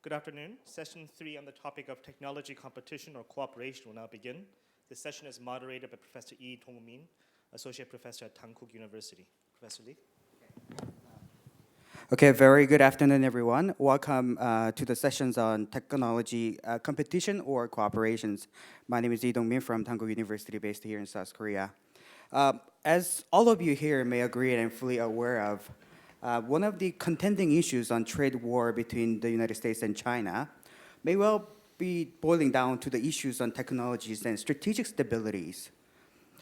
Good afternoon. Session 3 on the topic of technology competition or cooperation will now begin. This session is moderated by Professor Lee Dong-min, Associate Professor at Dankook University. Professor Lee. Okay, very good afternoon, everyone. Welcome to the sessions on technology competition or cooperations. My name is Lee Dong-min from Dankook University, based here in South Korea. As all of you here may agree and I'm fully aware of, one of the contending issues on trade war between the United States and China may well be boiling down to the issues on technologies and strategic stabilities.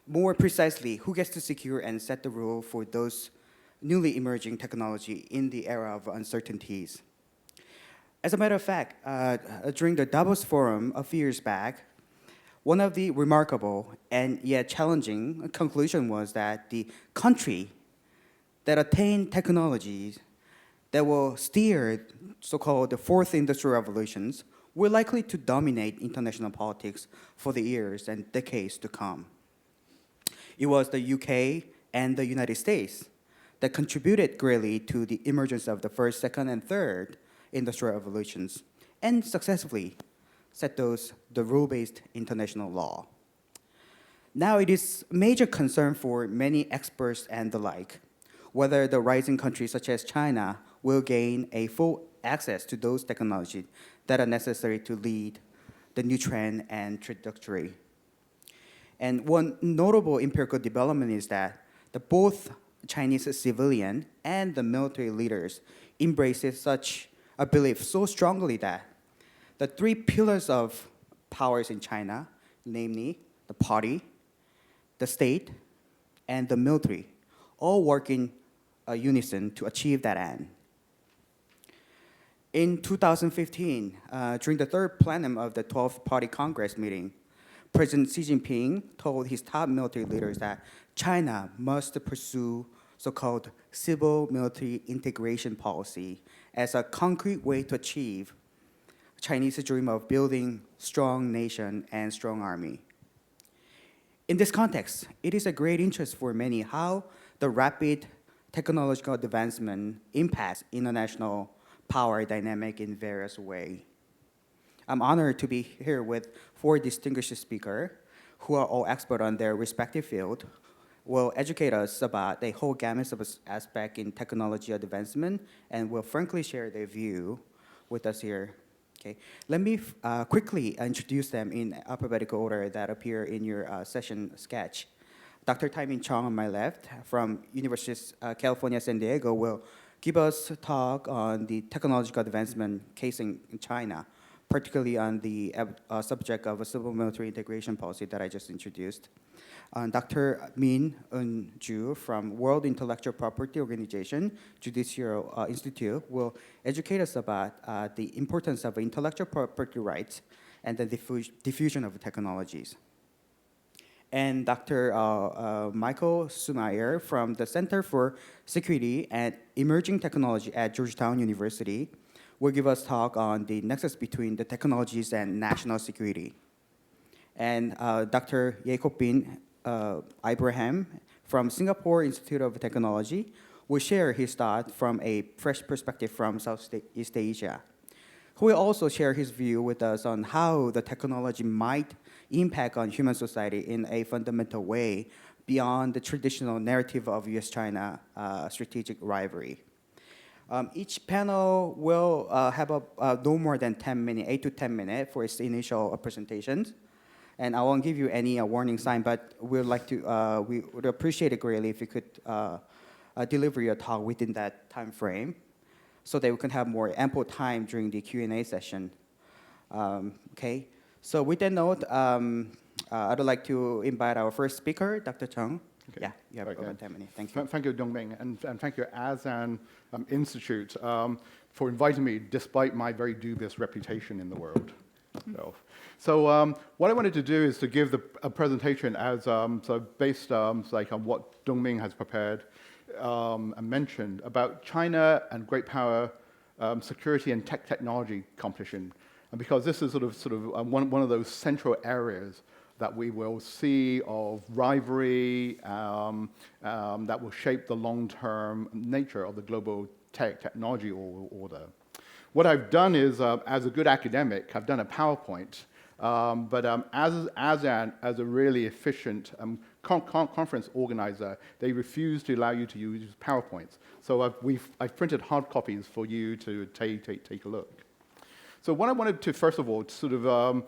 More precisely, who gets to secure and set the rule for those newly emerging technology in the era of uncertainties. As a matter of fact, during the Davos Forum a few years back, one of the remarkable and yet challenging conclusion was that the country that attained technologies that will steer so-called the fourth industrial revolutions were likely to dominate international politics for the years and decades to come. It was the UK and the United States that contributed greatly to the emergence of the first, second, and third industrial revolutions, and successfully set the rule-based international law. Now it is a major concern for many experts and the like, whether the rising countries such as China will gain a full access to those technologies that are necessary to lead the new trend and trajectory. And one notable empirical development is that both Chinese civilian and the military leaders embraces such a belief so strongly that the three pillars of powers in China, namely the party, the state, and the military, all work in unison to achieve that end. In 2015, during the third plenum of the 12th Party Congress meeting, President Xi Jinping told his top military leaders that China must pursue so-called civil-military integration policy as a concrete way to achieve Chinese dream of building strong nation and strong army. In this context, it is a great interest for many how the rapid technological advancement impacts international power dynamic in various ways. I'm honored to be here with four distinguished speakers who are all expert on their respective field, will educate us about the whole gamut of aspects in technology advancement and will frankly share their view with us here. Okay. Let me quickly introduce them in alphabetical order that appear in your session sketch. Dr. Taimin Chong on my left from University of California, San Diego will give us a talk on the technological advancement case in China, particularly on the subject of a civil-military integration policy that I just introduced. Dr. Min Eun-ju from World Intellectual Property Organization Judicial Institute will educate us about the importance of intellectual property rights and the diffusion of technologies. And Dr. Michael Sumayer from the Center for Security and Emerging Technology at Georgetown University will give us talk on the nexus between the technologies and national security. And Dr. Jacob Bin Ibrahim from Singapore Institute of Technology will share his thought from a fresh perspective from Southeast Asia, who will also share his view with us on how the technology might impact on human society in a fundamental way beyond the traditional narrative of US-China strategic rivalry. Each panel will have no more than 10 minutes, 8 to 10 minutes for its initial presentations. And I won't give you any warning sign, but we would appreciate it greatly if you could deliver your talk within that time frame so that we can have more ample time during the Q&A session. Okay, so with that note, I'd like to invite our first speaker, Dr. Chung. Okay. Yeah, you have over 10 minutes. Thank you. Thank you, Dong-min, and thank you, Asan Institute, for inviting me despite my very dubious reputation in the world. So what I wanted to do is to give a presentation as based on what Dong-min has prepared and mentioned about China and great power, security and technology competition, and because this is sort of one of those central areas that we will see of rivalry that will shape the long-term nature of the global technology order. what I've done is, as a good academic, I've done a PowerPoint, but as a really efficient conference organizer, they refuse to allow you to use PowerPoints. So I've printed hard copies for you to take a look. So what I wanted to, first of all, sort of,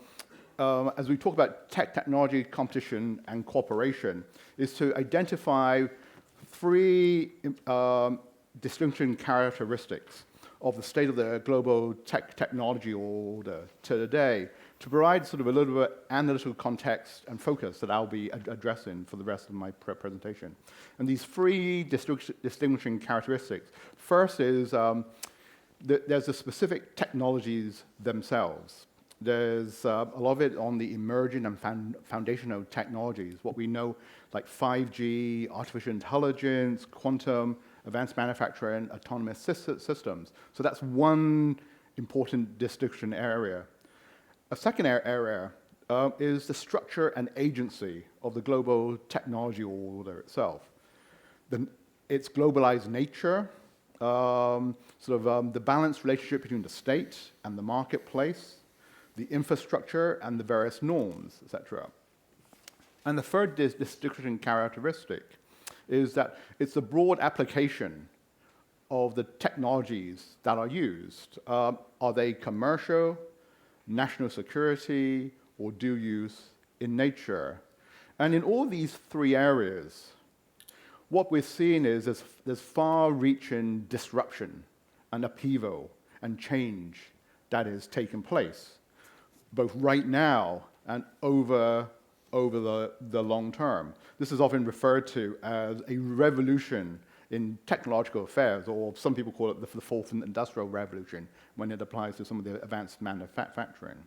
as we talk about technology, competition, and cooperation, is to identify three distinction characteristics of the state of the global technology order today, to provide sort of a little bit analytical context and focus that I'll be addressing for the rest of my presentation. And these three distinguishing characteristics, first is there's the specific technologies themselves. There's a lot of it on the emerging and foundational technologies, what we know like 5G, artificial intelligence, quantum, advanced manufacturing, autonomous systems. So that's one important distinction area. A second area is the structure and agency of the global technology order itself. Its globalized nature, the balanced relationship between the state and the marketplace, the infrastructure and the various norms, etc. And the third distinction characteristic is that it's a broad application of the technologies that are used. Are they commercial, national security, or dual use in nature? And in all these three areas, what we're seeing is there's far-reaching disruption and upheaval and change that is taking place, both right now and over the long term. This is often referred to as a revolution in technological affairs, or some people call it the fourth industrial revolution when it applies to some of the advanced manufacturing.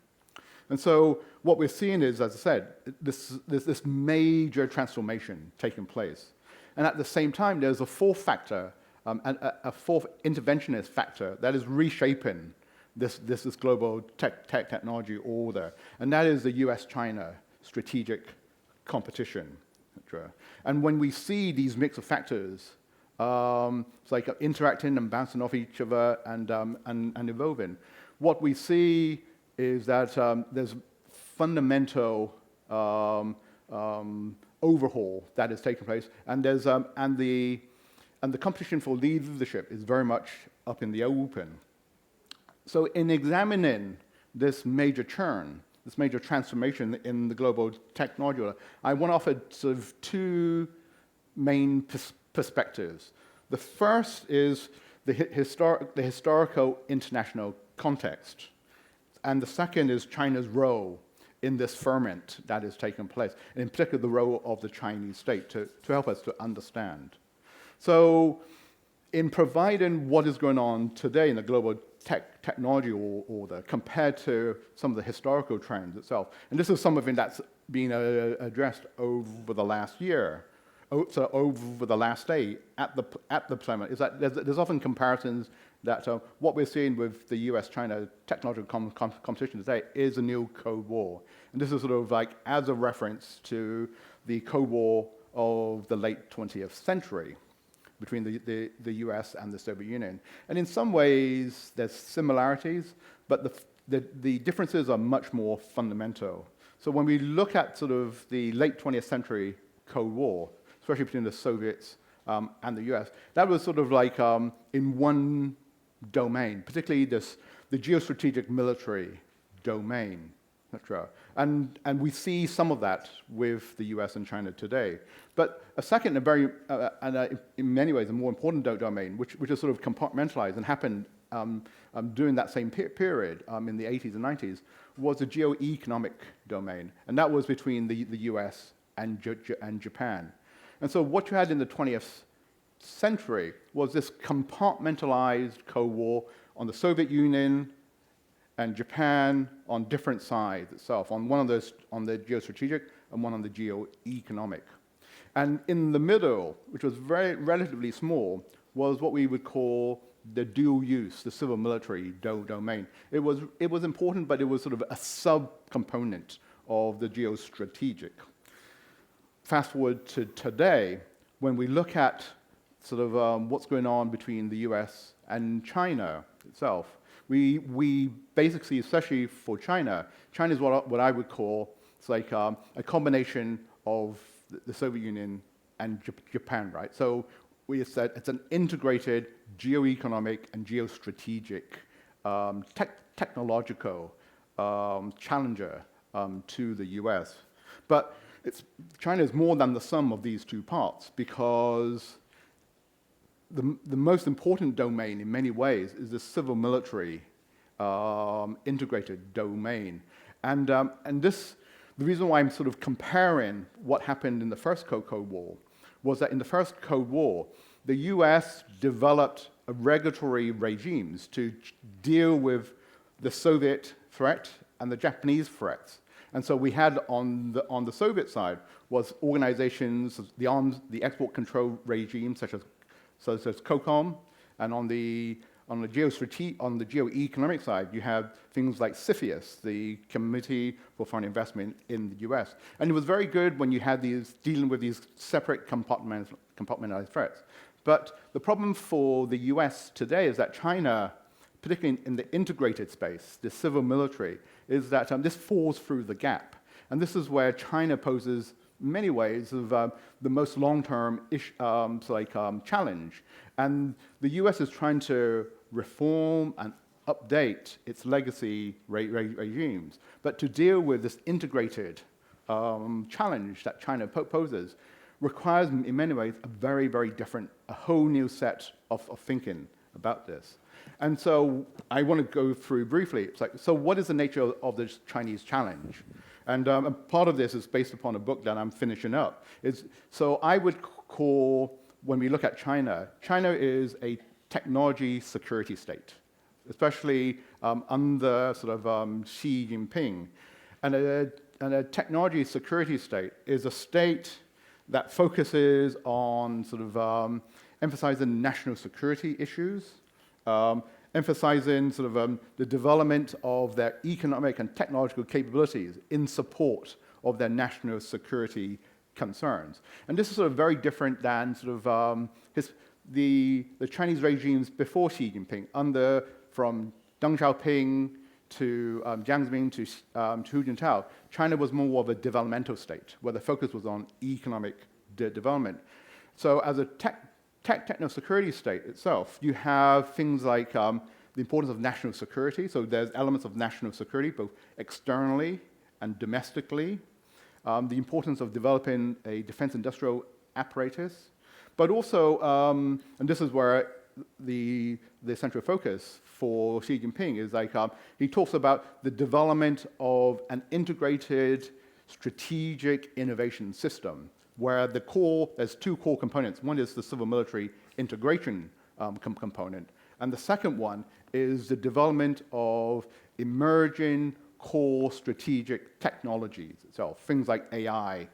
And so what we're seeing is, as I said, this major transformation taking place. And at the same time, there's a fourth factor, a fourth interventionist factor that is reshaping this global technology order, and that is the US-China strategic competition, etc. And when we see these mix of factors, it's like interacting and bouncing off each other and evolving, what we see is that there's fundamental overhaul that is taking place, and there's and the competition for leadership is very much up in the open. So in examining this major churn, this major transformation in the global technology order, I want to offer sort of two main perspectives. The first is the historical international context, and the second is China's role in this ferment that is taking place, and in particular the role of the Chinese state to help us to understand. So in providing what is going on today in the global technology order compared to some of the historical trends itself, and this is something that's been addressed over the last year, so over the last day at the plenum, is that there's often comparisons that what we're seeing with the US-China technological competition today is a new Cold War. And this is sort of like as a reference to the Cold War of the late 20th century between the US and the Soviet Union. And in some ways, there's similarities, but the differences are much more fundamental. So when we look at sort of the late 20th century Cold War, especially between the Soviets and the US, that was sort of like in one domain, particularly the geostrategic military domain, etc. And we see some of that with the US and China today. But a second, in many ways, a more important domain, which is sort of compartmentalized and happened during that same period in the 80s and 90s, was the geo-economic domain. And that was between the US and Japan. And so what you had in the 20th century was this compartmentalized Cold War on the Soviet Union and Japan on different sides itself, on one of those on the geostrategic and one on the geo-economic. And in the middle, which was relatively small, was what we would call the dual use, the civil military domain. It was important, but it was sort of a sub-component of the geostrategic. Fast forward to today, when we look at sort of what's going on between the US and China itself, we basically, especially for China, China is what I would call, it's like a combination of the Soviet Union and Japan, right? So we said it's an integrated geoeconomic and geostrategic technological challenger to the US. But China is more than the sum of these two parts, because the most important domain in many ways is the civil military integrated domain. And the reason why I'm sort of comparing what happened in the first Cold War was that in the first Cold War, the US developed regulatory regimes to deal with the Soviet threat and the Japanese threats. And so we had on the Soviet side was organizations, the export control regime such as COCOM, and on the geoeconomic side, you have things like CFIUS, the Committee for Foreign Investment in the US. And it was very good when you had dealing with these separate compartmentalized threats. But the problem for the US today is that China, particularly in the integrated space, the civil military, is that this falls through the gap. And this is where China poses many ways of the most long-term challenge. And the US is trying to reform and update its legacy regimes. But to deal with this integrated challenge that China poses requires, in many ways, a very, very different, a whole new set of thinking about this. And so I want to go through briefly, it's like, so what is the nature of this Chinese challenge? And part of this is based upon a book that I'm finishing up. So I would call, when we look at China, China is a technology security state, especially under sort of Xi Jinping. And a technology security state is a state that focuses on sort of emphasizing national security issues, emphasizing sort of the development of their economic and technological capabilities in support of their national security concerns. And this is sort of very different than sort of the Chinese regimes before Xi Jinping, from Deng Xiaoping to Jiang Zemin to Hu Jintao. China was more of a developmental state, where the focus was on economic development. So as a techno-security state itself, you have things like the importance of national security. So there's elements of national security, both externally and domestically. The importance of developing a defense industrial apparatus. But also, and this is where the central focus for Xi Jinping is like, he talks about the development of an integrated strategic innovation system, where there's two core components. One is the civil military integration component, and the second one is the development of emerging core strategic technologies itself, things like AI,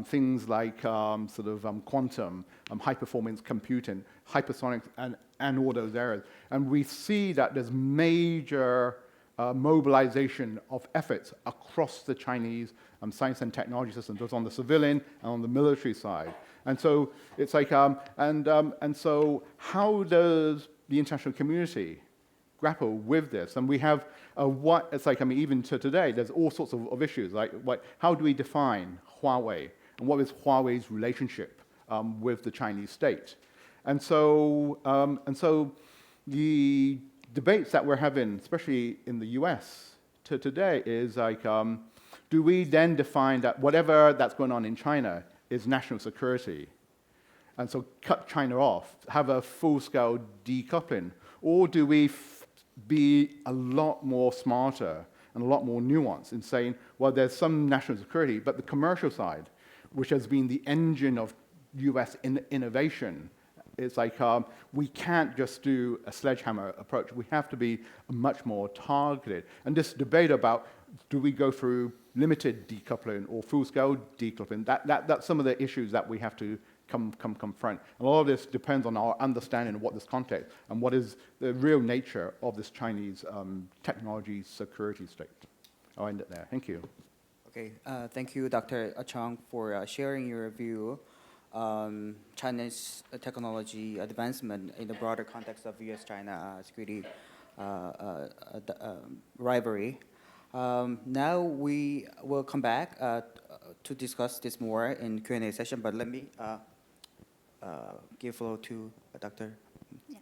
things like quantum, high-performance computing, hypersonics, and all those areas. And we see that there's major mobilization of efforts across the Chinese science and technology systems, both on the civilian and on the military side. And so it's like, and so how does the international community grapple with this? And we have even to today, there's all sorts of issues, like how do we define Huawei, and what is Huawei's relationship with the Chinese state? And so the debates that we're having, especially in the US today, is like, do we then define that whatever that's going on in China is national security, and so cut China off, have a full-scale decoupling? Or do we be a lot more smarter and a lot more nuanced in saying, well, there's some national security, but the commercial side, which has been the engine of US innovation, it's like we can't just do a sledgehammer approach. We have to be much more targeted. And this debate about do we go through limited decoupling or full-scale decoupling, that's some of the issues that we have to confront. And a lot of this depends on our understanding of what this context and what is the real nature of this Chinese technology security state. I'll end it there. Thank you. Okay, thank you, Dr. Chang, for sharing your view on China's technology advancement in the broader context of US-China security rivalry. Now we will come back to discuss this more in Q&A session, but let me give floor to Dr.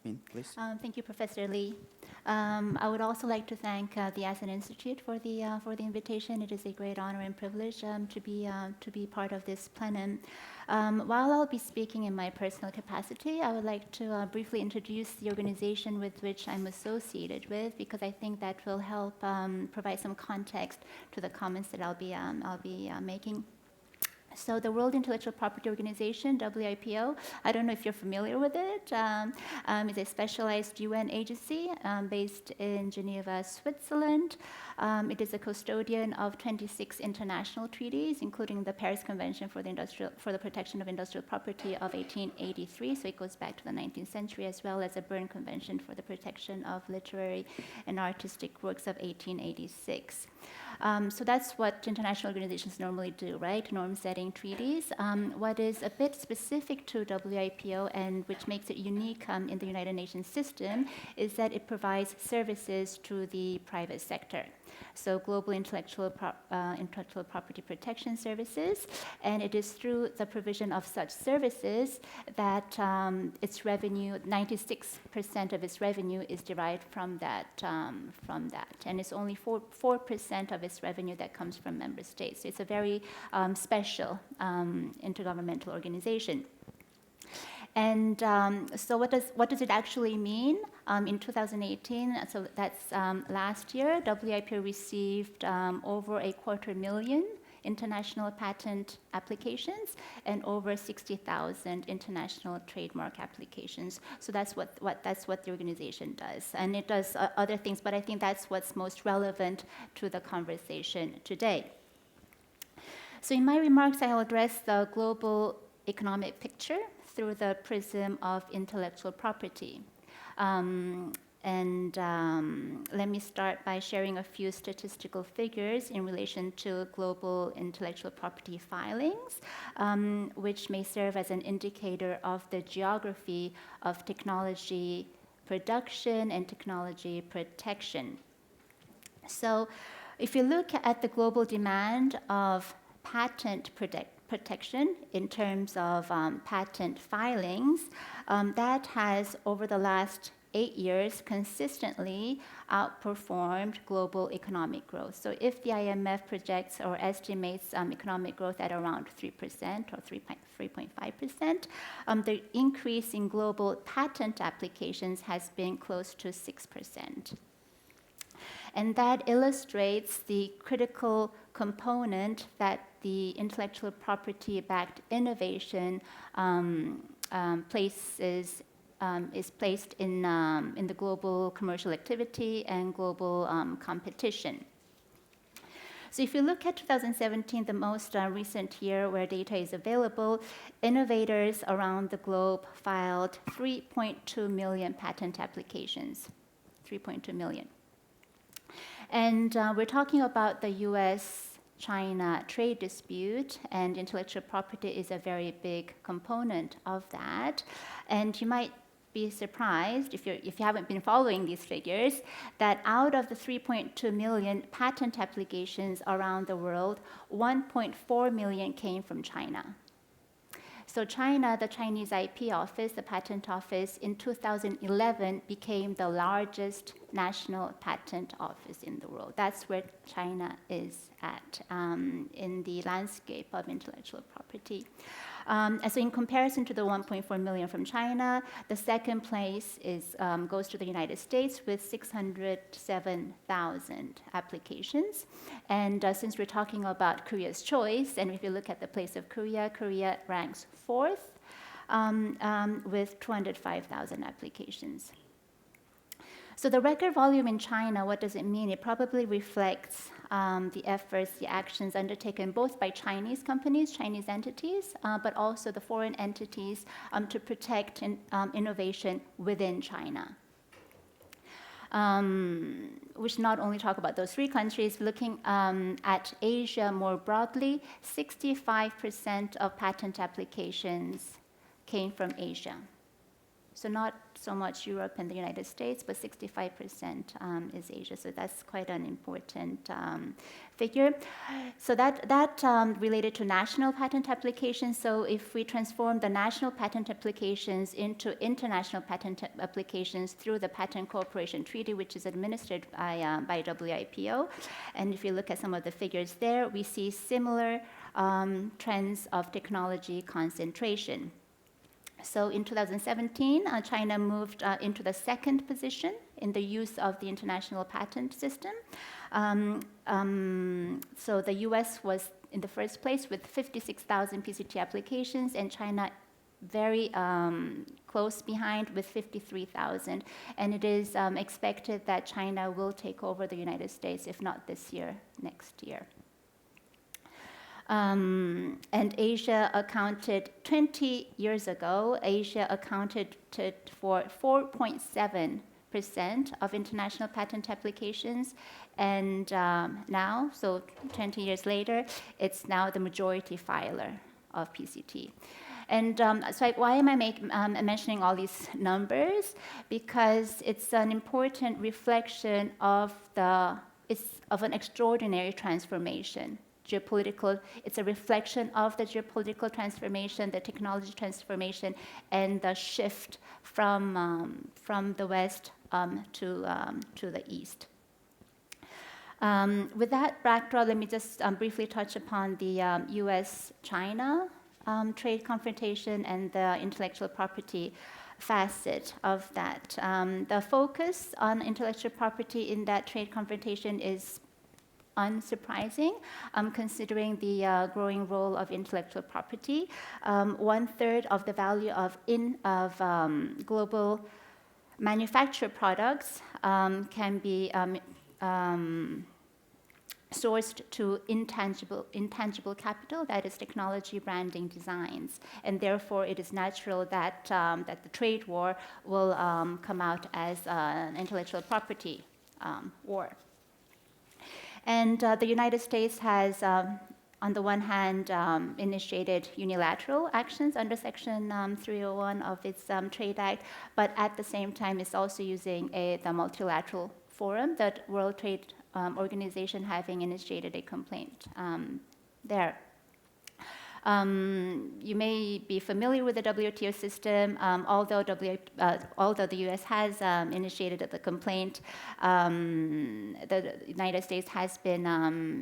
Min, please. Thank you, Professor Lee. I would also like to thank the Asan Institute for the invitation. It is a great honor and privilege to be part of this plenum. While I'll be speaking in my personal capacity, I would like to briefly introduce the organization with which I'm associated with, because I think that will help provide some context to the comments that I'll be making. So the World Intellectual Property Organization, WIPO, I don't know if you're familiar with it, is a specialized UN agency based in Geneva, Switzerland. It is a custodian of 26 international treaties, including the Paris Convention for the Protection of Industrial Property of 1883, so it goes back to the 19th century, as well as a Berne Convention for the Protection of Literary and Artistic Works of 1886. So that's what international organizations normally do, right? Norm-setting treaties. What is a bit specific to WIPO and which makes it unique in the United Nations system is that it provides services to the private sector. So global intellectual property protection services, and it is through the provision of such services that its revenue, 96% of its revenue is derived from that, and it's only 4% of its revenue that comes from member states. So it's a very special intergovernmental organization. And so what does it actually mean? In 2018, so that's last year, WIPO received over 250,000 international patent applications and over 60,000 international trademark applications. So that's what the organization does, and it does other things, but I think that's what's most relevant to the conversation today. So in my remarks, I'll address the global economic picture through the prism of intellectual property. Let me start by sharing a few statistical figures in relation to global intellectual property filings, which may serve as an indicator of the geography of technology production and technology protection. So if you look at the global demand of patent protection in terms of patent filings, that has, over the last 8 years, consistently outperformed global economic growth. So if the IMF projects or estimates economic growth at around 3% or 3.5%, the increase in global patent applications has been close to 6%. And that illustrates the critical component that the intellectual property-backed innovation is placed in the global commercial activity and global competition. So if you look at 2017, the most recent year where data is available, innovators around the globe filed 3.2 million patent applications, 3.2 million. And we're talking about the US-China trade dispute, and intellectual property is a very big component of that. And you might be surprised, if you haven't been following these figures, that out of the 3.2 million patent applications around the world, 1.4 million came from China. So China, the Chinese IP office, the patent office, in 2011 became the largest national patent office in the world. That's where China is at in the landscape of intellectual property. And so in comparison to the 1.4 million from China, the second place goes to the United States with 607,000 applications. And since we're talking about Korea's choice, and if you look at the place of Korea, Korea ranks fourth with 205,000 applications. So the record volume in China, what does it mean? It probably reflects the efforts, the actions undertaken both by Chinese companies, Chinese entities, but also the foreign entities to protect innovation within China. We should not only talk about those three countries, looking at Asia more broadly, 65% of patent applications came from Asia. So not so much Europe and the United States, but 65% is Asia. So that's quite an important figure. So that related to national patent applications. So if we transform the national patent applications into international patent applications through the Patent Cooperation Treaty, which is administered by WIPO, and if you look at some of the figures there, we see similar trends of technology concentration. So in 2017, China moved into the second position in the use of the international patent system. So the US was in the first place with 56,000 PCT applications, and China very close behind with 53,000. And it is expected that China will take over the United States, if not this year, next year. And Asia accounted, 20 years ago, Asia accounted for 4.7% of international patent applications. And now, so 20 years later, it's now the majority filer of PCT. And so why am I mentioning all these numbers? Because it's an important reflection of an extraordinary transformation. Geopolitical, it's a reflection of the geopolitical transformation, the technology transformation, and the shift from the West to the East. With that backdrop, let me just briefly touch upon the US-China trade confrontation and the intellectual property facet of that. The focus on intellectual property in that trade confrontation is unsurprising, considering the growing role of intellectual property. 1/3 of the value of global manufactured products can be sourced to intangible capital, that is technology, branding, designs. And therefore, it is natural that the trade war will come out as an intellectual property war. And the United States has, on the one hand, initiated unilateral actions under Section 301 of its Trade Act, but at the same time is also using the multilateral forum, the World Trade Organization, having initiated a complaint there. You may be familiar with the WTO system, although the US has initiated the complaint. The United States has been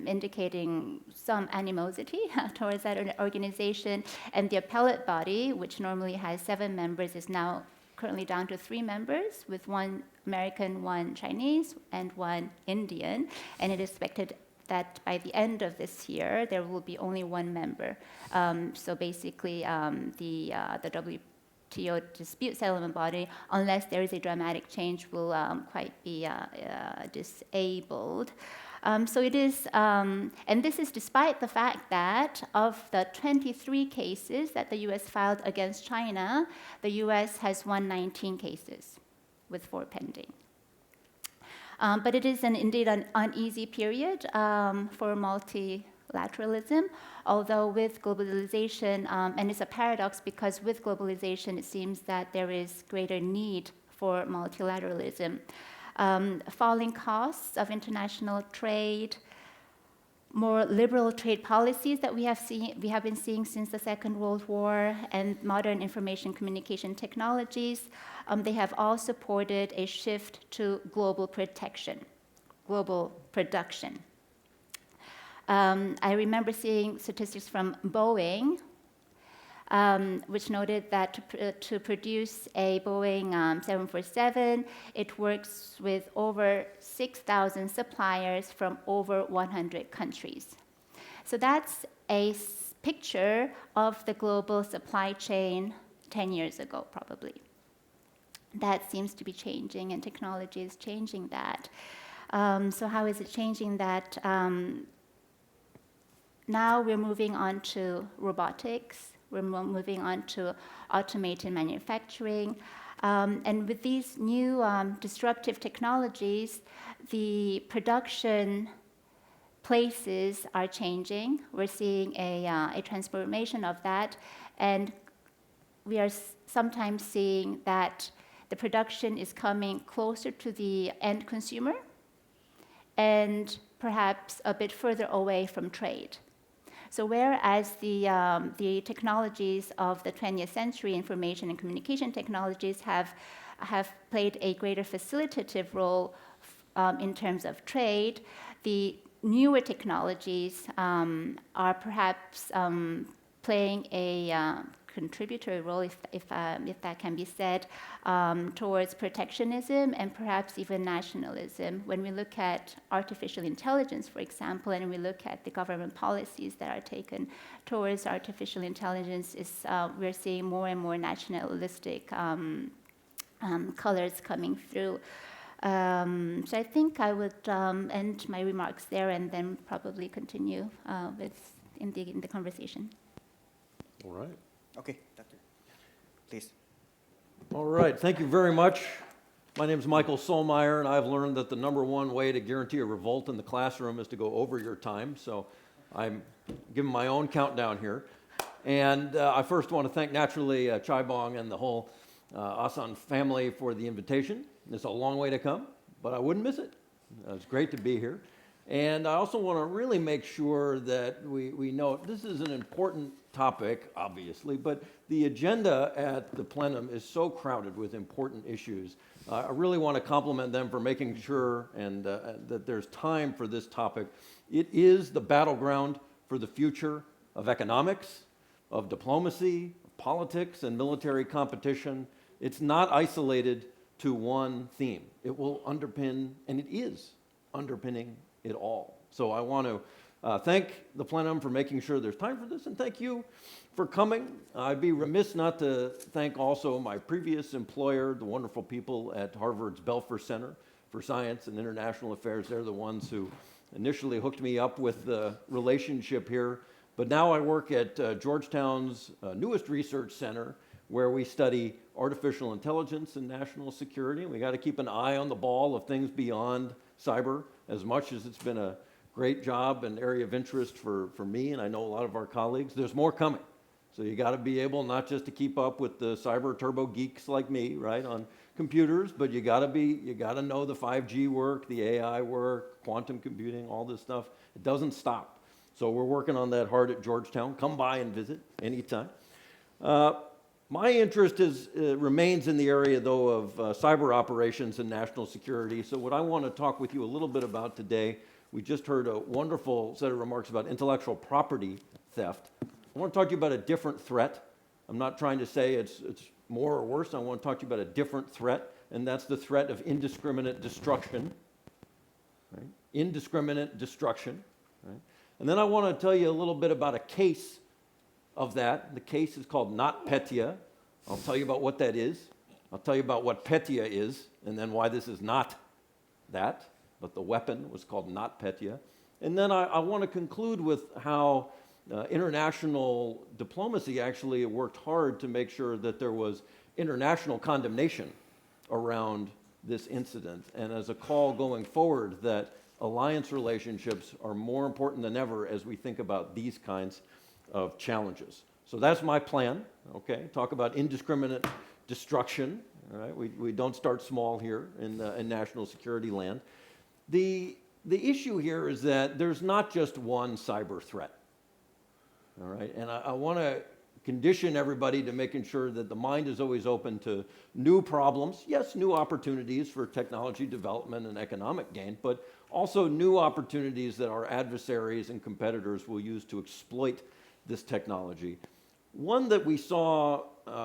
indicating some animosity towards that organization, and the appellate body, which normally has 7 members, is now currently down to 3 members, with 1 American, 1 Chinese, and 1 Indian, and it is expected that by the end of this year, there will be only 1 member. So basically, the WTO dispute settlement body, unless there is a dramatic change, will quite be disabled. So it is, and this is despite the fact that of the 23 cases that the US filed against China, the US has won 19 cases, with 4 pending. But it is indeed an uneasy period for multilateralism, although with globalization, and it's a paradox because with globalization it seems that there is greater need for multilateralism. Falling costs of international trade, more liberal trade policies that we have been seeing since the Second World War, and modern information communication technologies, they have all supported a shift to global protection, global production. I remember seeing statistics from Boeing, which noted that to produce a Boeing 747, it works with over 6,000 suppliers from over 100 countries. So that's a picture of the global supply chain 10 years ago, probably. That seems to be changing, and technology is changing that. So how is it changing that? Now we're moving on to robotics. We're moving on to automated manufacturing. And with these new disruptive technologies, the production places are changing. We're seeing a transformation of that. And we are sometimes seeing that the production is coming closer to the end consumer and perhaps a bit further away from trade. So whereas the technologies of the 20th century, information and communication technologies, have played a greater facilitative role in terms of trade, the newer technologies are perhaps playing a contributory role, if that can be said, towards protectionism and perhaps even nationalism. When we look at artificial intelligence, for example, and we look at the government policies that are taken towards artificial intelligence, we're seeing more and more nationalistic colors coming through. So I think I would end my remarks there and then probably continue in the conversation. All right. Okay, Doctor. Please. All right, thank you very much. My name is Michael Solmeyer, and I've learned that the number one way to guarantee a revolt in the classroom is to go over your time, so I'm giving my own countdown here. And I first want to thank, naturally, Chai Bong and the whole Asan family for the invitation. It's a long way to come, but I wouldn't miss it. It's great to be here. And I also want to really make sure that we note this is an important topic, obviously, but the agenda at the plenum is so crowded with important issues. I really want to compliment them for making sure and that there's time for this topic. It is the battleground for the future of economics, of diplomacy, of politics, and military competition. It's not isolated to one theme. It will underpin, and it is underpinning it all. So I want to thank the plenum for making sure there's time for this, and thank you for coming. I'd be remiss not to thank also my previous employer, the wonderful people at Harvard's Belfer Center for Science and International Affairs. They're the ones who initially hooked me up with the relationship here. But now I work at Georgetown's newest research center, where we study artificial intelligence and national security. We got to keep an eye on the ball of things beyond cyber, as much as it's been a great job and area of interest for me, and I know a lot of our colleagues. There's more coming. So you got to be able not just to keep up with the cyber turbo geeks like me, right, on computers, but you got to know the 5G work, the AI work, quantum computing, all this stuff. It doesn't stop. So we're working on that hard at Georgetown. Come by and visit anytime. My interest remains in the area, though, of cyber operations and national security. So what I want to talk with you a little bit about today, we just heard a wonderful set of remarks about intellectual property theft. I want to talk to you about a different threat. I'm not trying to say it's more or worse. I want to talk to you about a different threat, and that's the threat of indiscriminate destruction. Right? Indiscriminate destruction. Right? And then I want to tell you a little bit about a case of that. The case is called NotPetya. I'll tell you about what that is. I'll tell you about what Petya is, and then why this is not that, but the weapon was called NotPetya. And then I want to conclude with how international diplomacy actually worked hard to make sure that there was international condemnation around this incident, and as a call going forward that alliance relationships are more important than ever as we think about these kinds of challenges. So that's my plan, okay? Talk about indiscriminate destruction, all right? We don't start small here in national security land. The issue here is that there's not just one cyber threat, all right? And I want to condition everybody to making sure that the mind is always open to new problems. Yes, new opportunities for technology development and economic gain, but also new opportunities that our adversaries and competitors will use to exploit this technology. One that we saw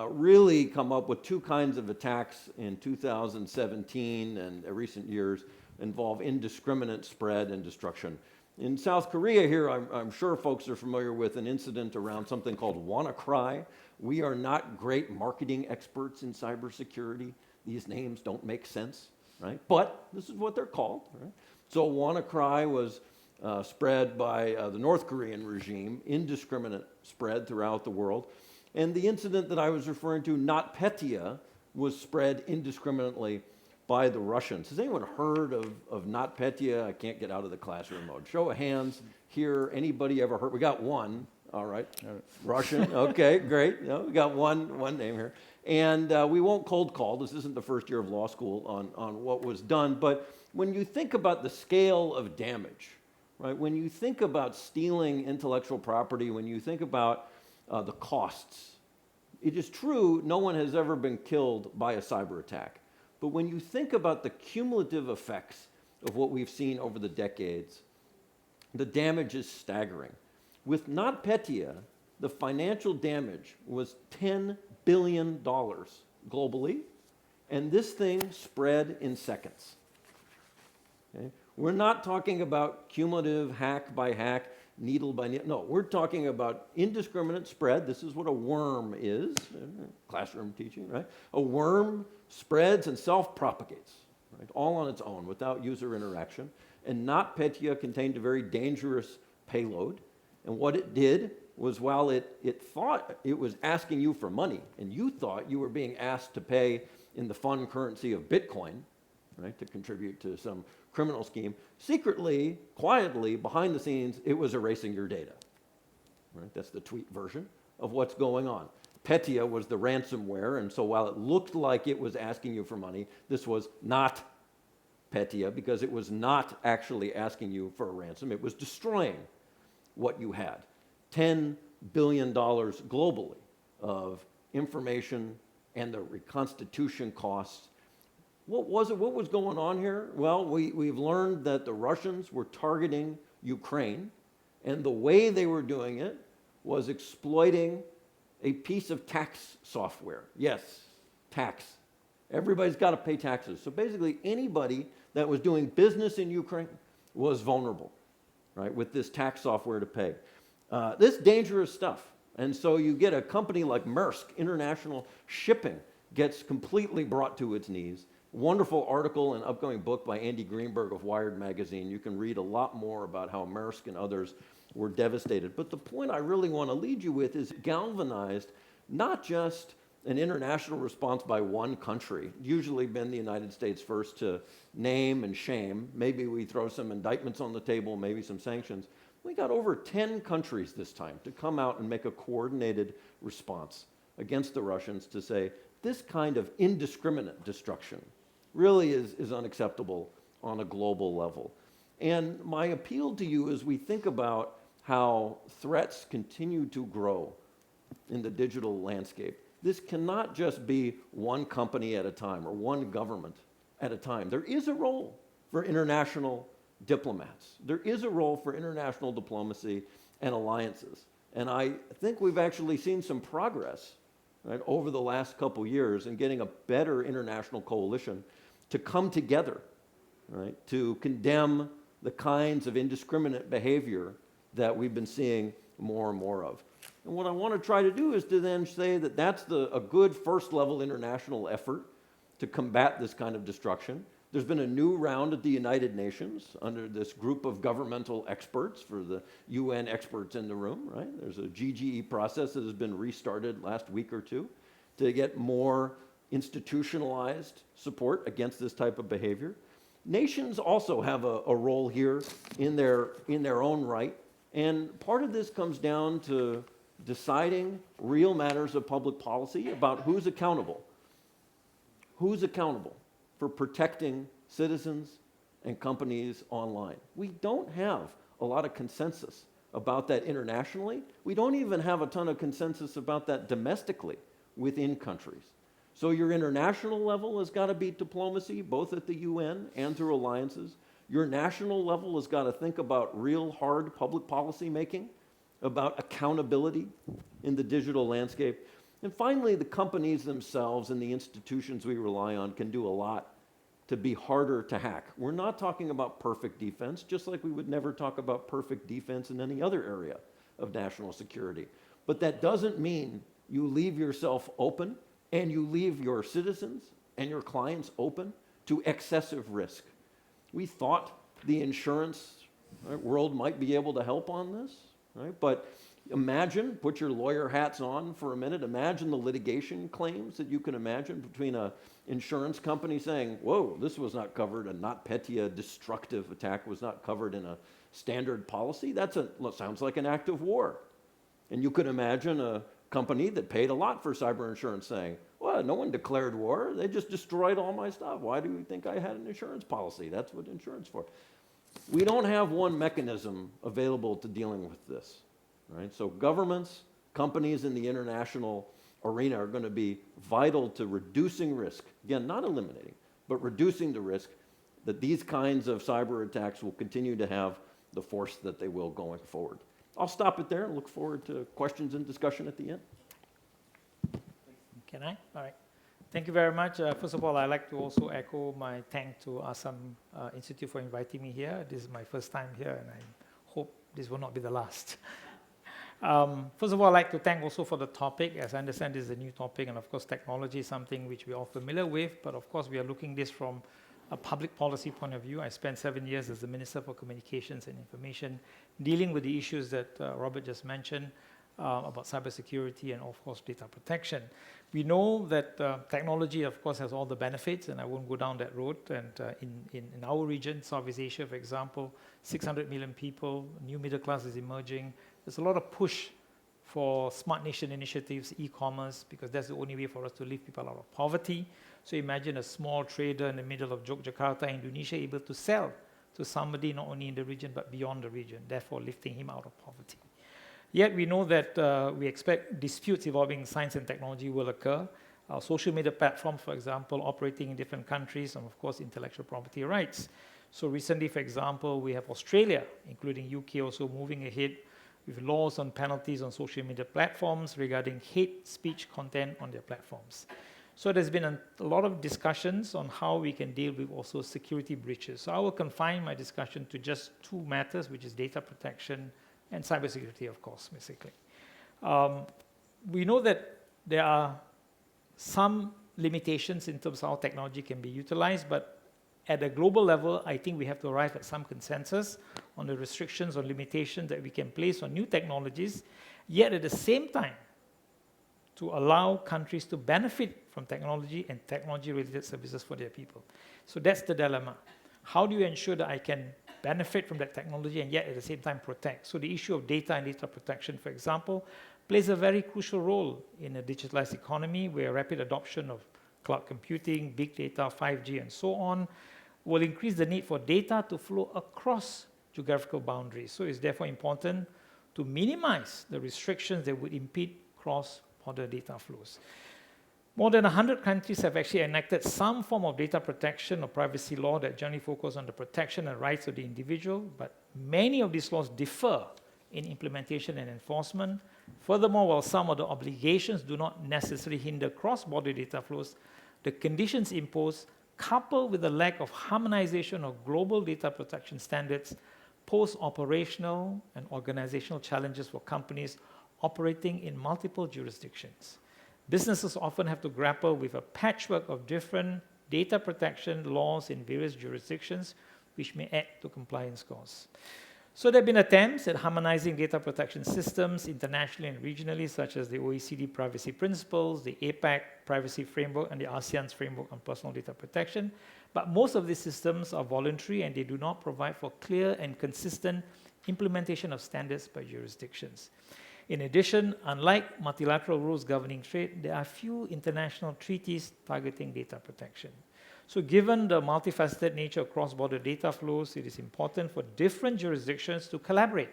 really come up with two kinds of attacks in 2017 and recent years involve indiscriminate spread and destruction. In South Korea here, I'm sure folks are familiar with an incident around something called WannaCry. We are not great marketing experts in cybersecurity. These names don't make sense, right? But this is what they're called, right? So WannaCry was spread by the North Korean regime, indiscriminate spread throughout the world. And the incident that I was referring to, NotPetya, was spread indiscriminately by the Russians. Has anyone heard of NotPetya? I can't get out of the classroom mode. Show of hands here. Anybody ever heard? We got one. All right. Russian. Okay, great. We got one name here. And we won't cold call. This isn't the first year of law school on what was done. But when you think about the scale of damage, right? When you think about stealing intellectual property, when you think about the costs, it is true no one has ever been killed by a cyber attack. But when you think about the cumulative effects of what we've seen over the decades, the damage is staggering. With NotPetya, the financial damage was $10 billion globally, and this thing spread in seconds. Okay? We're not talking about cumulative hack by hack, needle by needle. No, we're talking about indiscriminate spread. This is what a worm is, classroom teaching, right? A worm spreads and self-propagates, right? All on its own without user interaction. And NotPetya contained a very dangerous payload. And what it did was while it thought it was asking you for money, and you thought you were being asked to pay in the fun currency of Bitcoin, right, to contribute to some criminal scheme, secretly, quietly, behind the scenes, it was erasing your data. Right? That's the tweet version of what's going on. Petya was the ransomware, and so while it looked like it was asking you for money, this was not Petya because it was not actually asking you for a ransom. It was destroying what you had. $10 billion globally of information and the reconstitution costs. What was it? What was going on here? Well, we've learned that the Russians were targeting Ukraine, and the way they were doing it was exploiting a piece of tax software. Yes, tax. Everybody's got to pay taxes. So basically, anybody that was doing business in Ukraine was vulnerable, right, with this tax software to pay. This dangerous stuff. And so you get a company like Maersk, international shipping, gets completely brought to its knees. Wonderful article and upcoming book by Andy Greenberg of Wired magazine. You can read a lot more about how Maersk and others were devastated. But the point I really want to lead you with is galvanized not just an international response by one country, usually been the United States first to name and shame. Maybe we throw some indictments on the table, maybe some sanctions. We got over 10 countries this time to come out and make a coordinated response against the Russians to say this kind of indiscriminate destruction really is unacceptable on a global level. And my appeal to you as we think about how threats continue to grow in the digital landscape, this cannot just be one company at a time or one government at a time. There is a role for international diplomats. There is a role for international diplomacy and alliances. And I think we've actually seen some progress, right, over the last couple years in getting a better international coalition to come together, right, to condemn the kinds of indiscriminate behavior that we've been seeing more and more of. And what I want to try to do is to then say that that's a good first level international effort to combat this kind of destruction. There's been a new round at the United Nations under this group of governmental experts for the UN experts in the room, right? There's a GGE process that has been restarted last week or two to get more institutionalized support against this type of behavior. Nations also have a role here in their own right. And part of this comes down to deciding real matters of public policy about who's accountable. Who's accountable for protecting citizens and companies online? We don't have a lot of consensus about that internationally. We don't even have a ton of consensus about that domestically within countries. So your international level has got to be diplomacy, both at the UN and through alliances. Your national level has got to think about real hard public policy making, about accountability in the digital landscape. And finally, the companies themselves and the institutions we rely on can do a lot to be harder to hack. We're not talking about perfect defense, just like we would never talk about perfect defense in any other area of national security. But that doesn't mean you leave yourself open and you leave your citizens and your clients open to excessive risk. We thought the insurance world might be able to help on this, right? But imagine, put your lawyer hats on for a minute, imagine the litigation claims that you can imagine between an insurance company saying, whoa, this was not covered, a NotPetya destructive attack was not covered in a standard policy. That sounds like an act of war. And you could imagine a company that paid a lot for cyber insurance saying, well, no one declared war. They just destroyed all my stuff. Why do you think I had an insurance policy? That's what insurance for. We don't have one mechanism available to dealing with this, right? So governments, companies in the international arena are going to be vital to reducing risk. Again, not eliminating, but reducing the risk that these kinds of cyber attacks will continue to have the force that they will going forward. I'll stop it there and look forward to questions and discussion at the end. Can I? All right. Thank you very much. First of all, I'd like to also echo my thanks to Asan Institute for inviting me here. This is my first time here, and I hope this will not be the last. First of all, I'd like to thank also for the topic. As I understand, this is a new topic, and of course, technology is something which we're all familiar with, but of course, we are looking this from a public policy point of view. I spent 7 years as the Minister for Communications and Information, dealing with the issues that Robert just mentioned about cybersecurity and, of course, data protection. We know that technology, of course, has all the benefits, and I won't go down that road. And in our region, Southeast Asia, for example, 600 million people, new middle class is emerging. There's a lot of push for smart nation initiatives, e-commerce, because that's the only way for us to lift people out of poverty. So imagine a small trader in the middle of Yogyakarta, Indonesia, able to sell to somebody not only in the region but beyond the region, therefore lifting him out of poverty. Yet we know that we expect disputes involving science and technology will occur. Social media platforms, for example, operating in different countries, and of course intellectual property rights. So recently, for example, we have Australia, including UK, also moving ahead with laws on penalties on social media platforms regarding hate speech content on their platforms. So there's been a lot of discussions on how we can deal with also security breaches. So I will confine my discussion to just two matters, which is data protection and cybersecurity, of course, basically. We know that there are some limitations in terms of how technology can be utilized, but at a global level, I think we have to arrive at some consensus on the restrictions or limitations that we can place on new technologies, yet at the same time, to allow countries to benefit from technology and technology-related services for their people. So that's the dilemma. How do you ensure that I can benefit from that technology and yet at the same time protect? So the issue of data and data protection, for example, plays a very crucial role in a digitalized economy where rapid adoption of cloud computing, big data, 5G, and so on will increase the need for data to flow across geographical boundaries. So it's therefore important to minimize the restrictions that would impede cross-border data flows. More than 100 countries have actually enacted some form of data protection or privacy law that generally focus on the protection and rights of the individual, but many of these laws differ in implementation and enforcement. Furthermore, while some of the obligations do not necessarily hinder cross-border data flows, the conditions imposed, coupled with the lack of harmonization of global data protection standards, pose operational and organizational challenges for companies operating in multiple jurisdictions. Businesses often have to grapple with a patchwork of different data protection laws in various jurisdictions, which may add to compliance costs. So there have been attempts at harmonizing data protection systems internationally and regionally, such as the OECD Privacy Principles, the APAC Privacy Framework, and the ASEAN's Framework on Personal Data Protection. But most of these systems are voluntary and they do not provide for clear and consistent implementation of standards by jurisdictions. In addition, unlike multilateral rules governing trade, there are few international treaties targeting data protection. So given the multifaceted nature of cross-border data flows, it is important for different jurisdictions to collaborate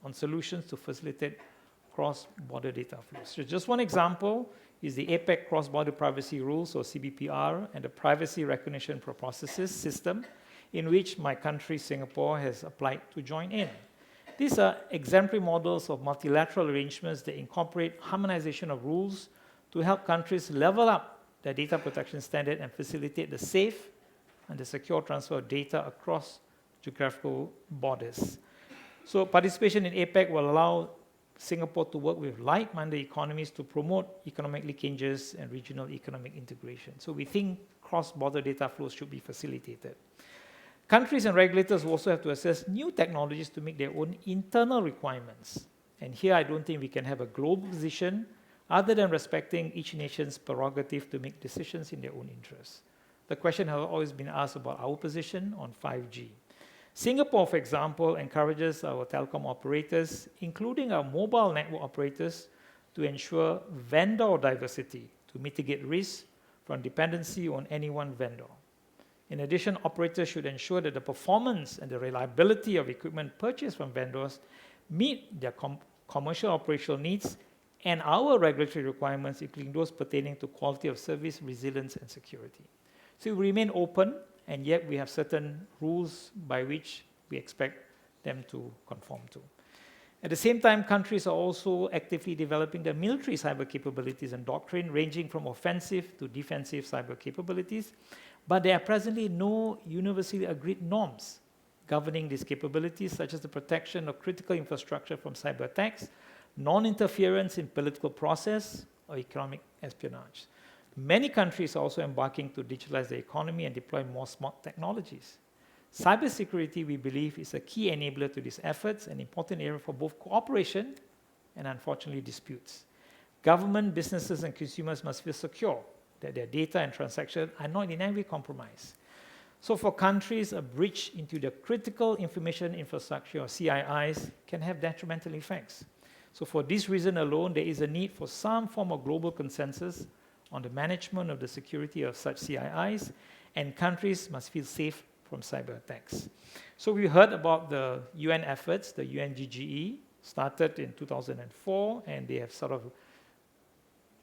on solutions to facilitate cross-border data flows. So just one example is the APEC Cross-Border Privacy Rules, or CBPR, and the Privacy Recognition for Processes system, in which my country, Singapore, has applied to join in. These are exemplary models of multilateral arrangements that incorporate harmonization of rules to help countries level up their data protection standard and facilitate the safe and the secure transfer of data across geographical borders. So participation in APEC will allow Singapore to work with like-minded economies to promote economic linkages and regional economic integration. So we think cross-border data flows should be facilitated. Countries and regulators will also have to assess new technologies to meet their own internal requirements. And here I don't think we can have a global position other than respecting each nation's prerogative to make decisions in their own interests. The question has always been asked about our position on 5G. Singapore, for example, encourages our telecom operators, including our mobile network operators, to ensure vendor diversity to mitigate risks from dependency on any one vendor. In addition, operators should ensure that the performance and the reliability of equipment purchased from vendors meet their commercial operational needs and our regulatory requirements, including those pertaining to quality of service, resilience, and security. So we remain open, and yet we have certain rules by which we expect them to conform to. At the same time, countries are also actively developing their military cyber capabilities and doctrine, ranging from offensive to defensive cyber capabilities, but there are presently no universally agreed norms governing these capabilities, such as the protection of critical infrastructure from cyber attacks, non-interference in political process, or economic espionage. Many countries are also embarking to digitalize the economy and deploy more smart technologies. Cybersecurity, we believe, is a key enabler to these efforts, an important area for both cooperation and, unfortunately, disputes. Government, businesses, and consumers must feel secure that their data and transactions are not in any way compromised. So for countries, a breach into the critical information infrastructure, or CIIs, can have detrimental effects. So for this reason alone, there is a need for some form of global consensus on the management of the security of such CIIs, and countries must feel safe from cyber attacks. So we heard about the UN efforts. The UNGGE started in 2004, and they have sort of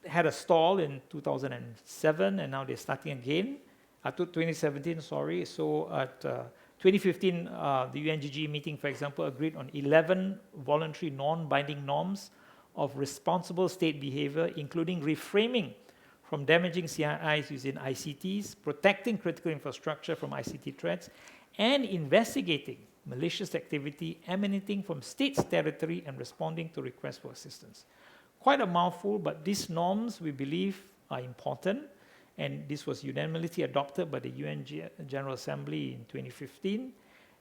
had a stall in 2007, and now they're starting again. 2017, sorry. So at 2015, the UNGGE meeting, for example, agreed on 11 voluntary non-binding norms of responsible state behavior, including reframing from damaging CIIs using ICTs, protecting critical infrastructure from ICT threats, and investigating malicious activity emanating from states' territory and responding to requests for assistance. Quite a mouthful, but these norms, we believe, are important, and this was unanimously adopted by the UN General Assembly in 2015.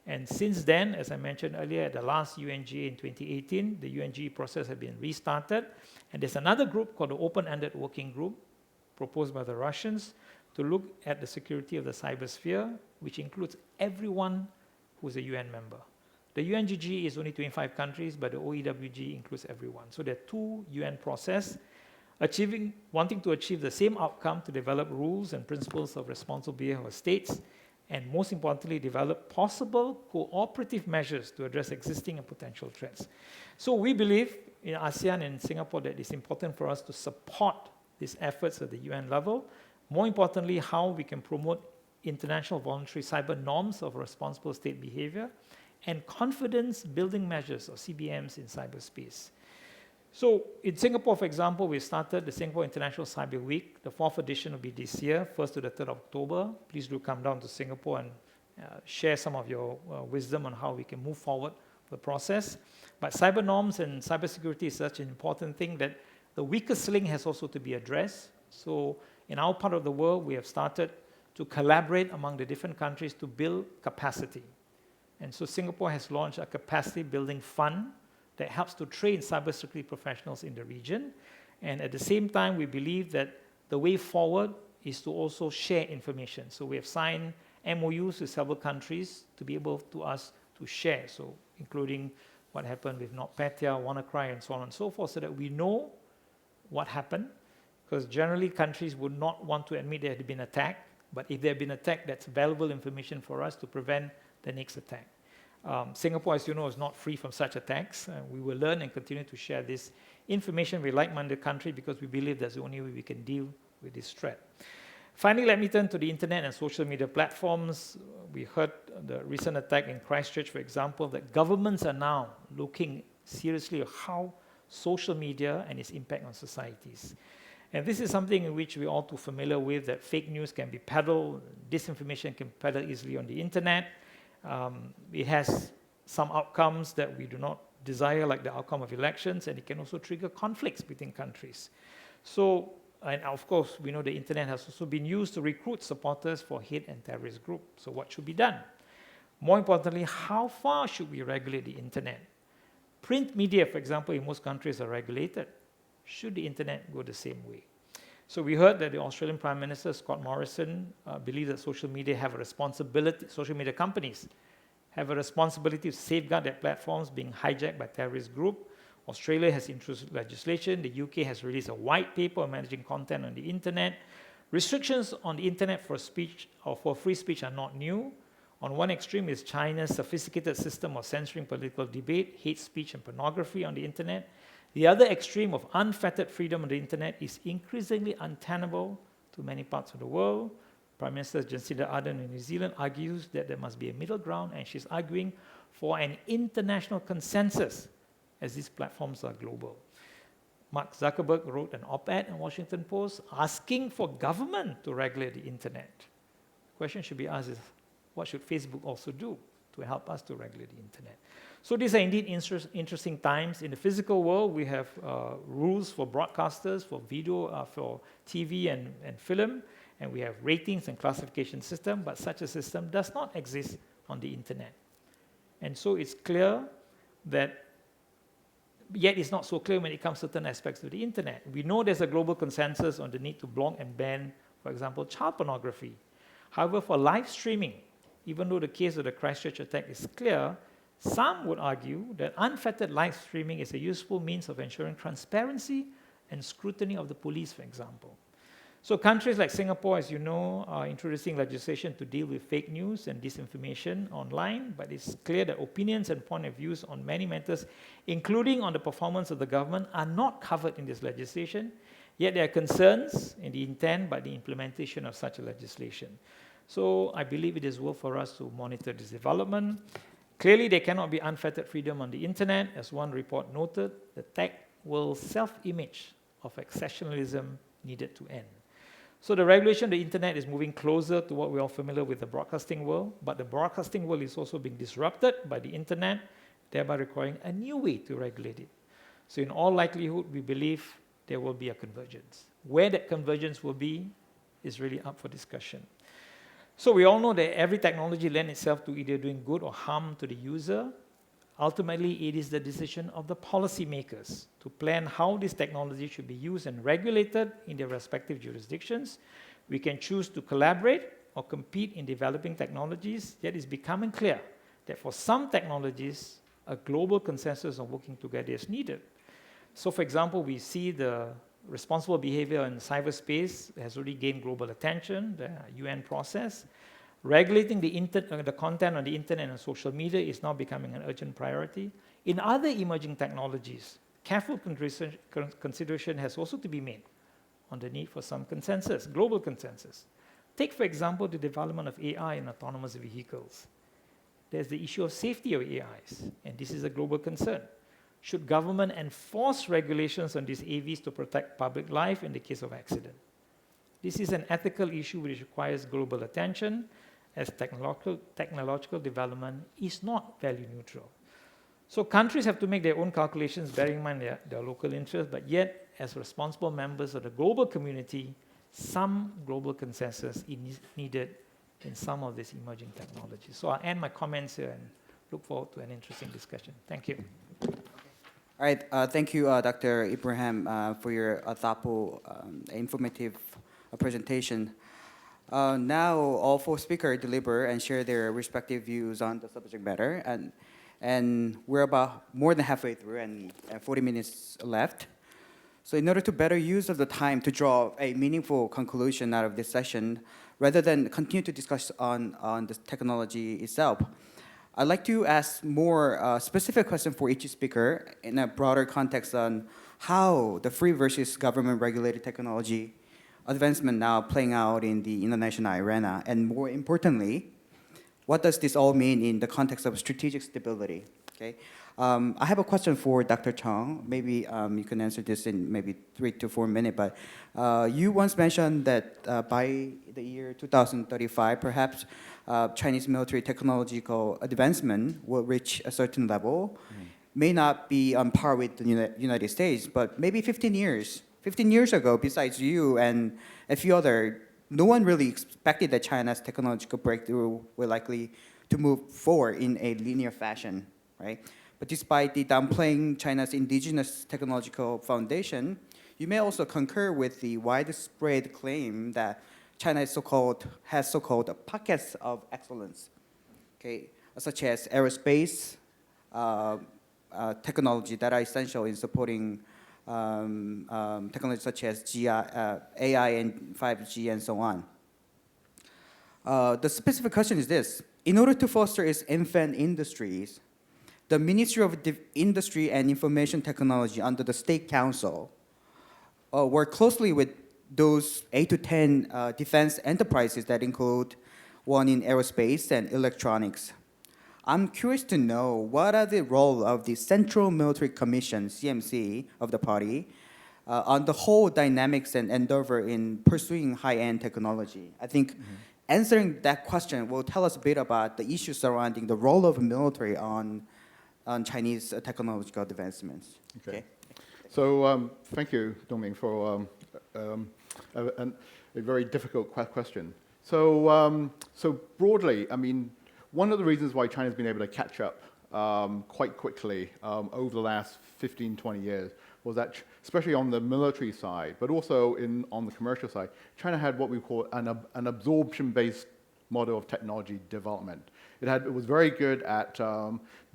And since then, as I mentioned earlier, at the last UNGA in 2018, the UNGA process has been restarted, and there's another group called the Open-Ended Working Group, proposed by the Russians, to look at the security of the cybersphere, which includes everyone who's a UN member. The UNGG is only 25 countries, but the OEWG includes everyone. So there are two UN processes wanting to achieve the same outcome, to develop rules and principles of responsible behavior of states, and most importantly, develop possible cooperative measures to address existing and potential threats. So we believe in ASEAN and Singapore that it's important for us to support these efforts at the UN level. More importantly, how we can promote international voluntary cyber norms of responsible state behavior and confidence-building measures, or CBMs, in cyberspace. So in Singapore, for example, we started the Singapore International Cyber Week. The 4th edition will be this year, 1st to the 3rd of October. Please do come down to Singapore and share some of your wisdom on how we can move forward the process. But cyber norms and cybersecurity is such an important thing that the weakest link has also to be addressed. So in our part of the world, we have started to collaborate among the different countries to build capacity. And so Singapore has launched a capacity building fund that helps to train cybersecurity professionals in the region. And at the same time, we believe that the way forward is to also share information. So we have signed MOUs with several countries to be able to us to share, so including what happened with NotPetya, WannaCry, and so on and so forth, so that we know what happened, because generally countries would not want to admit there had been attacked, but if there had been attacked, that's valuable information for us to prevent the next attack. Singapore, as you know, is not free from such attacks. We will learn and continue to share this information with like-minded countries because we believe that's the only way we can deal with this threat. Finally, let me turn to the internet and social media platforms. We heard the recent attack in Christchurch, for example, that governments are now looking seriously at how social media and its impact on societies. And this is something in which we're all too familiar with, that fake news can be peddled, disinformation can be peddled easily on the internet. It has some outcomes that we do not desire, like the outcome of elections, and it can also trigger conflicts between countries. So, and of course, we know the internet has also been used to recruit supporters for hate and terrorist groups. So what should be done? More importantly, how far should we regulate the internet? Print media, for example, in most countries are regulated. Should the internet go the same way? So we heard that the Australian Prime Minister, Scott Morrison, believes that social media have a responsibility, social media companies have a responsibility to safeguard their platforms being hijacked by terrorist groups. Australia has introduced legislation. The UK has released a white paper on managing content on the internet. Restrictions on the internet for speech or for free speech are not new. On one extreme is China's sophisticated system of censoring political debate, hate speech, and pornography on the internet. The other extreme of unfettered freedom on the internet is increasingly untenable to many parts of the world. Prime Minister Jacinda Ardern in New Zealand argues that there must be a middle ground, and she's arguing for an international consensus as these platforms are global. Mark Zuckerberg wrote an op-ed in the Washington Post asking for government to regulate the internet. The question should be asked is, what should Facebook also do to help us to regulate the internet? So these are indeed interesting times. In the physical world, we have rules for broadcasters, for video, for TV and film, and we have ratings and classification system, but such a system does not exist on the internet. And so it's clear that, yet it's not so clear when it comes to certain aspects of the internet. We know there's a global consensus on the need to block and ban, for example, child pornography. However, for live streaming, even though the case of the Christchurch attack is clear, some would argue that unfettered live streaming is a useful means of ensuring transparency and scrutiny of the police, for example. So countries like Singapore, as you know, are introducing legislation to deal with fake news and disinformation online, but it's clear that opinions and point of views on many matters, including on the performance of the government, are not covered in this legislation, yet there are concerns in the intent by the implementation of such a legislation. So I believe it is worth for us to monitor this development. Clearly, there cannot be unfettered freedom on the internet. As one report noted, the tech world's self-image of exceptionalism needed to end. So the regulation of the internet is moving closer to what we're all familiar with the broadcasting world, but the broadcasting world is also being disrupted by the internet, thereby requiring a new way to regulate it. So in all likelihood, we believe there will be a convergence. Where that convergence will be is really up for discussion. So we all know that every technology lends itself to either doing good or harm to the user. Ultimately, it is the decision of the policymakers to plan how this technology should be used and regulated in their respective jurisdictions. We can choose to collaborate or compete in developing technologies, yet it's becoming clear that for some technologies, a global consensus on working together is needed. So for example, we see the responsible behavior in cyberspace has already gained global attention, the UN process. Regulating the content on the internet and social media is now becoming an urgent priority. In other emerging technologies, careful consideration has also to be made on the need for some consensus, global consensus. Take, for example, the development of AI in autonomous vehicles. There's the issue of safety of AIs, and this is a global concern. Should government enforce regulations on these AVs to protect public life in the case of accident? This is an ethical issue which requires global attention, as technological development is not value neutral. So countries have to make their own calculations, bearing in mind their local interests, but yet, as responsible members of the global community, some global consensus is needed in some of these emerging technologies. So I'll end my comments here and look forward to an interesting discussion. Thank you. All right, thank you, Dr. Ibrahim, for your thoughtful, informative presentation. Now, all four speakers deliver and share their respective views on the subject matter, and we're about more than halfway through and 40 minutes left. So in order to better use of the time to draw a meaningful conclusion out of this session, rather than continue to discuss on the technology itself, I'd like to ask more specific questions for each speaker in a broader context on how the free versus government-regulated technology advancement now playing out in the international arena, and more importantly, what does this all mean in the context of strategic stability? Okay, I have a question for Dr. Chong. Maybe you can answer this in maybe 3 to 4 minutes. But you once mentioned that by the year 2035, perhaps Chinese military technological advancement will reach a certain level. May not be on par with the United States, but maybe 15 years. 15 years ago, besides you and a few other, no one really expected that China's technological breakthrough were likely to move forward in a linear fashion, right? But despite the downplaying China's indigenous technological foundation, you may also concur with the widespread claim that China is has so-called pockets of excellence. Okay, such as aerospace technology that are essential in supporting technology such as AI and 5G and so on. The specific question is this. In order to foster its infant industries, the Ministry of Industry and Information Technology under the State Council work closely with those 8 to 10 defense enterprises that include one in aerospace and electronics. I'm curious to know what are the role of the Central Military Commission, CMC, of the party on the whole dynamics and endeavor in pursuing high-end technology. I think answering that question will tell us a bit about the issues surrounding the role of military on Chinese technological advancements. Okay. So thank you, Dongming, for a very difficult question. So broadly, I mean, one of the reasons why China's been able to catch up quite quickly over the last 15, 20 years was that, especially on the military side, but also on the commercial side, China had what we call an absorption-based model of technology development. It was very good at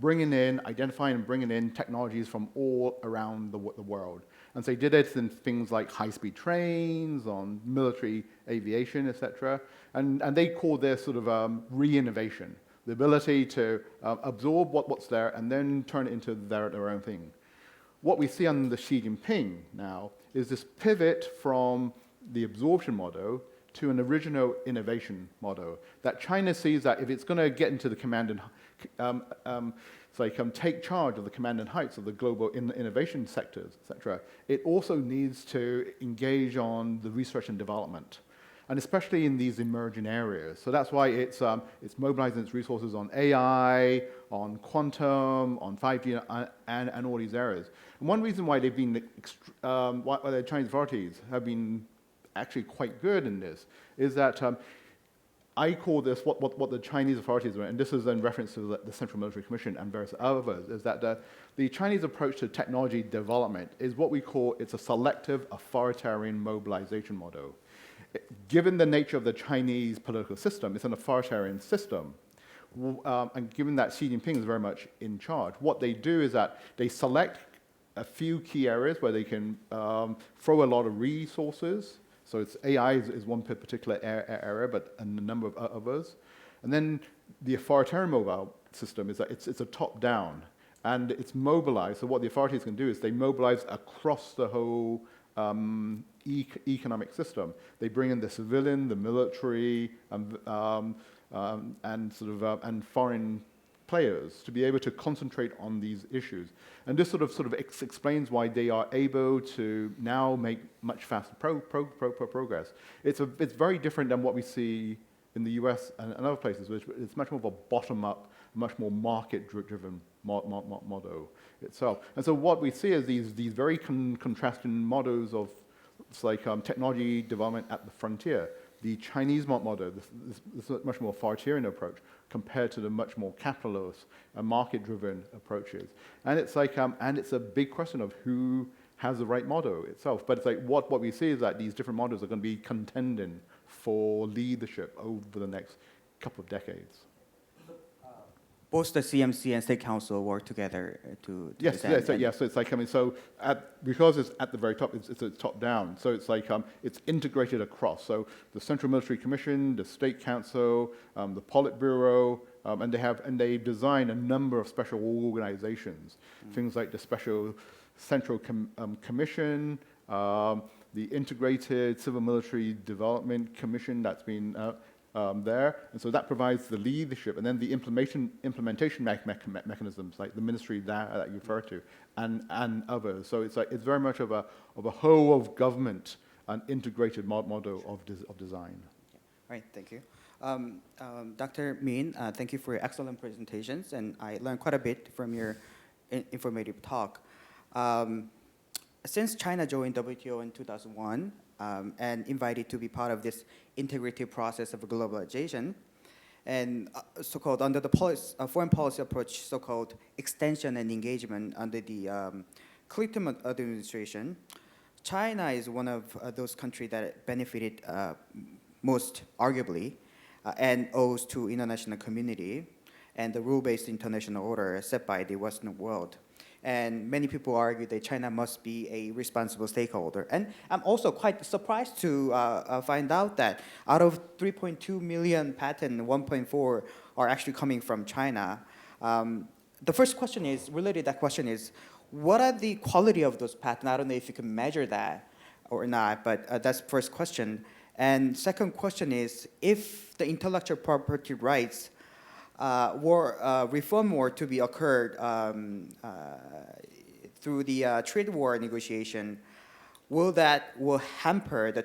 identifying and bringing in technologies from all around the world. And so they did it in things like high-speed trains, on military aviation, etc. And they called this sort of re-innovation, the ability to absorb what's there and then turn it into their own thing. What we see under Xi Jinping now is this pivot from the absorption model to an original innovation model. That China sees that if it's going to get into the command and take charge of the command and heights of the global innovation sectors, etc., it also needs to engage on the research and development, and especially in these emerging areas. So that's why it's mobilizing its resources on AI, on quantum, on 5G, and all these areas. And one reason why they've been, why the Chinese authorities have been actually quite good in this is that I call this what the Chinese authorities are, and this is in reference to the Central Military Commission and various others, is that the Chinese approach to technology development is what we call, it's a selective authoritarian mobilization model. Given the nature of the Chinese political system, it's an authoritarian system. And given that Xi Jinping is very much in charge, what they do is that they select a few key areas where they can throw a lot of resources. So it's AI is one particular area, but a number of others. And then the authoritarian mobile system is that it's a top-down, and it's mobilized. So what the authorities can do is they mobilize across the whole economic system. They bring in the civilian, the military, and foreign players to be able to concentrate on these issues. And this sort of explains why they are able to now make much faster progress. It's very different than what we see in the US and other places, which it's much more of a bottom-up, much more market-driven model itself. And so what we see is these very contrasting models of technology development at the frontier. The Chinese model, this is a much more authoritarian approach compared to the much more capitalist and market-driven approaches. And it's and it's a big question of who has the right model itself. But it's what we see is that these different models are going to be contending for leadership over the next couple of decades. Both the CMC and State Council work together to yes. So it's because it's at the very top, it's top down. So it's it's integrated across. So the Central Military Commission, the State Council, the Politburo, and they design a number of special organizations. Things like the Special Central Commission, the Integrated Civil Military Development Commission that's been there, and so that provides the leadership, and then the implementation mechanisms like the ministry that you refer to, and others. So it's very much of a whole of government, an integrated model of design. Right, thank you. Dr. Min, thank you for your excellent presentations, and I learned quite a bit from your informative talk. Since China joined WTO in 2001, and invited to be part of this integrative process of globalization, and so-called under the foreign policy approach, so-called extension and engagement under the Clinton administration, China is one of those countries that benefited most, arguably, and owes to international community. and the rule-based international order set by the Western world. And many people argue that China must be a responsible stakeholder. And I'm also quite surprised to find out that out of 3.2 million patents, 1.4 are actually coming from China. The first question is, related to that question is, what are the quality of those patents? I don't know if you can measure that or not, but that's the first question. And second question is, if the intellectual property rights reform were to be occurred through the trade war negotiation, will hamper the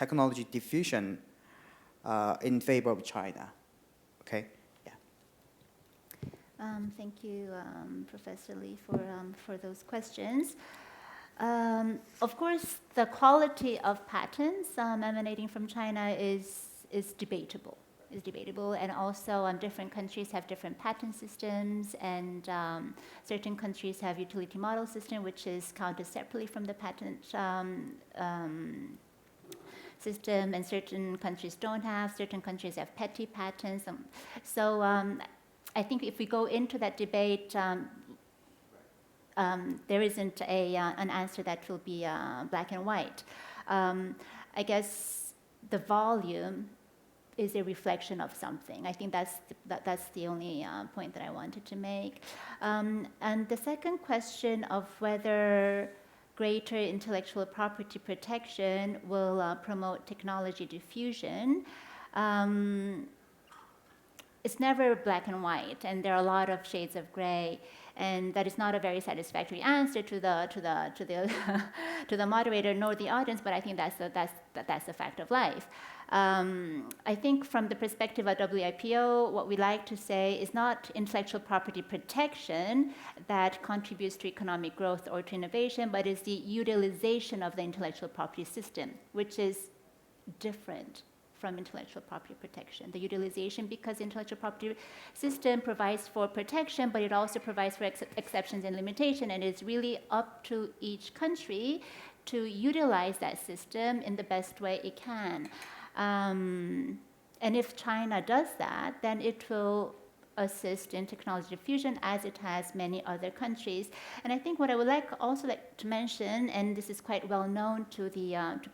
technology diffusion in favor of China? Okay. Yeah. Thank you, Professor Lee, for those questions. Of course, the quality of patents emanating from China is debatable. And also different countries have different patent systems, and certain countries have utility model system, which is counted separately from the patent system, and certain countries don't have. Certain countries have petty patents. So I think if we go into that debate, there isn't an answer that will be black and white. I guess the volume is a reflection of something. I think that's the only point that I wanted to make. And the second question of whether greater intellectual property protection will promote technology diffusion, it's never black and white, and there are a lot of shades of gray, and that is not a very satisfactory answer to the moderator nor the audience. But I think that's the fact of life. I think from the perspective of WIPO, what we like to say is not intellectual property protection that contributes to economic growth or to innovation, but is the utilization of the intellectual property system, which is different from intellectual property protection. The utilization, because the intellectual property system provides for protection, but it also provides for exceptions and limitation, and it's really up to each country to utilize that system in the best way it can. And if China does that, then it will assist in technology diffusion as it has many other countries. And I think what I would also like to mention, and this is quite well known to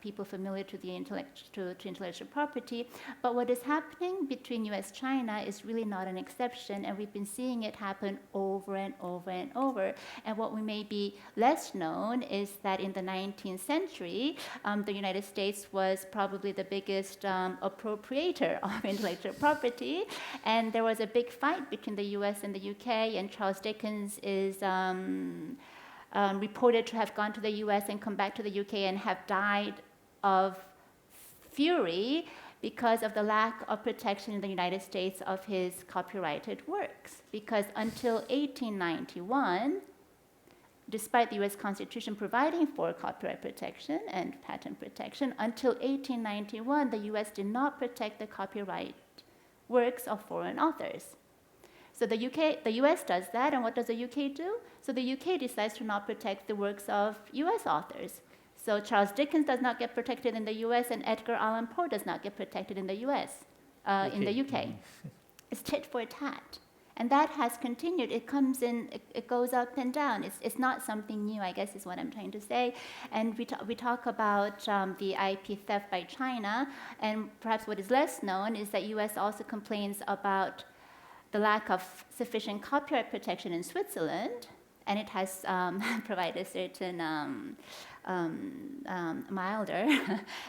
people familiar to the intellectual property, but what is happening between US and China is really not an exception, and we've been seeing it happen over and over and over. And what we may be less known is that in the 19th century, the United States was probably the biggest appropriator of intellectual property, and there was a big fight between the US and the UK, and Charles Dickens is reported to have gone to the US and come back to the UK and have died of fury because of the lack of protection in the United States of his copyrighted works. Because until 1891, despite the US Constitution providing for copyright protection and patent protection, until 1891, the US did not protect the copyright works of foreign authors. So the US does that, and what does the UK do? So the UK decides to not protect the works of US authors. So Charles Dickens does not get protected in the US, and Edgar Allan Poe does not get protected in the US, in the UK. It's tit for tat. And that has continued. It comes in, it goes up and down. It's not something new, I guess is what I'm trying to say. And we talk about the IP theft by China, and perhaps what is less known is that US also complains about the lack of sufficient copyright protection in Switzerland, and it has provided certain milder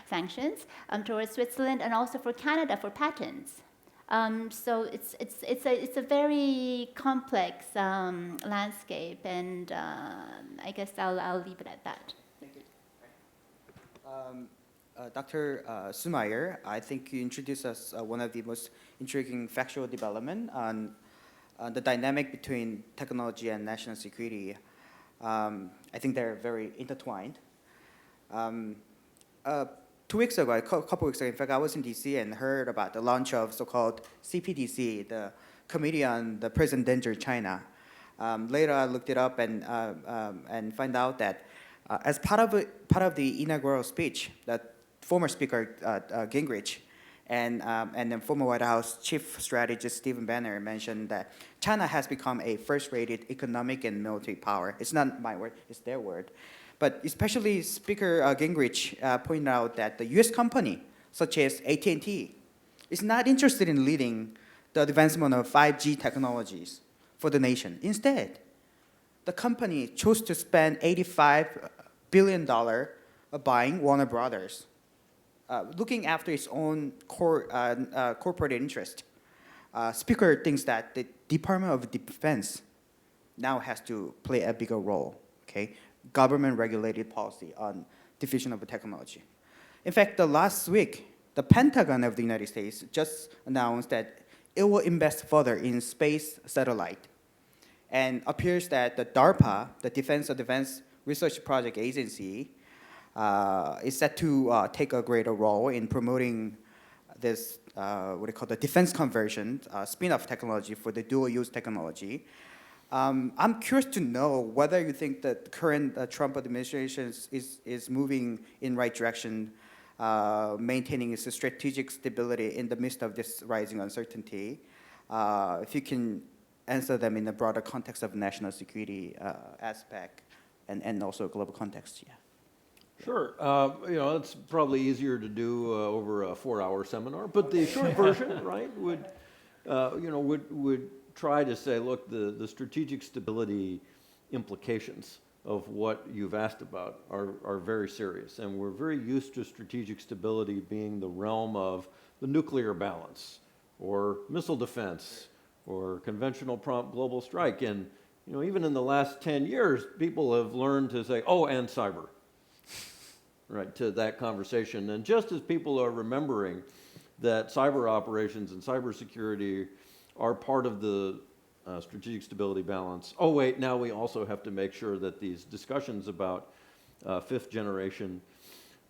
sanctions towards Switzerland, and also for Canada for patents. So it's a very complex landscape, and I guess I'll leave it at that. Thank you. Dr. Sumayer, I think you introduced us one of the most intriguing factual development on the dynamic between technology and national security. I think they're very intertwined. 2 weeks ago, a couple weeks ago, in fact, I was in DC and heard about the launch of so-called CPDC, the Committee on the Present Danger of China. Later, I looked it up and find out that as part of the inaugural speech, that former Speaker Gingrich And then former White House Chief Strategist Stephen Bannon mentioned that China has become a first-rated economic and military power. It's not my word, it's their word. But especially Speaker Gingrich pointed out that the US company, such as AT&T, is not interested in leading the advancement of 5G technologies for the nation. Instead, the company chose to spend $85 billion buying Warner Brothers, looking after its own corporate interest. Speaker thinks that the Department of Defense now has to play a bigger role, okay? Government-regulated policy on diffusion of technology. In fact, the last week, the Pentagon of the United States just announced that it will invest further in space satellite. And appears that the DARPA, the Defense Advanced Research Project Agency, is set to take a greater role in promoting this, what they call the defense conversion, spin-off technology for the dual-use technology. I'm curious to know whether you think that the current Trump administration is moving in right direction, maintaining its strategic stability in the midst of this rising uncertainty. If you can answer them in the broader context of national security aspect and also global context, yeah. Sure. It's probably easier to do over a 4-hour seminar, but the short version, right, would try to say, look, the strategic stability implications of what you've asked about are very serious, and we're very used to strategic stability being the realm of the nuclear balance, or missile defense, or conventional prompt global strike, and even in the last 10 years, people have learned to say, oh, and cyber. Right, to that conversation. And just as people are remembering that cyber operations and cybersecurity are part of the strategic stability balance, oh wait, now we also have to make sure that these discussions about fifth generation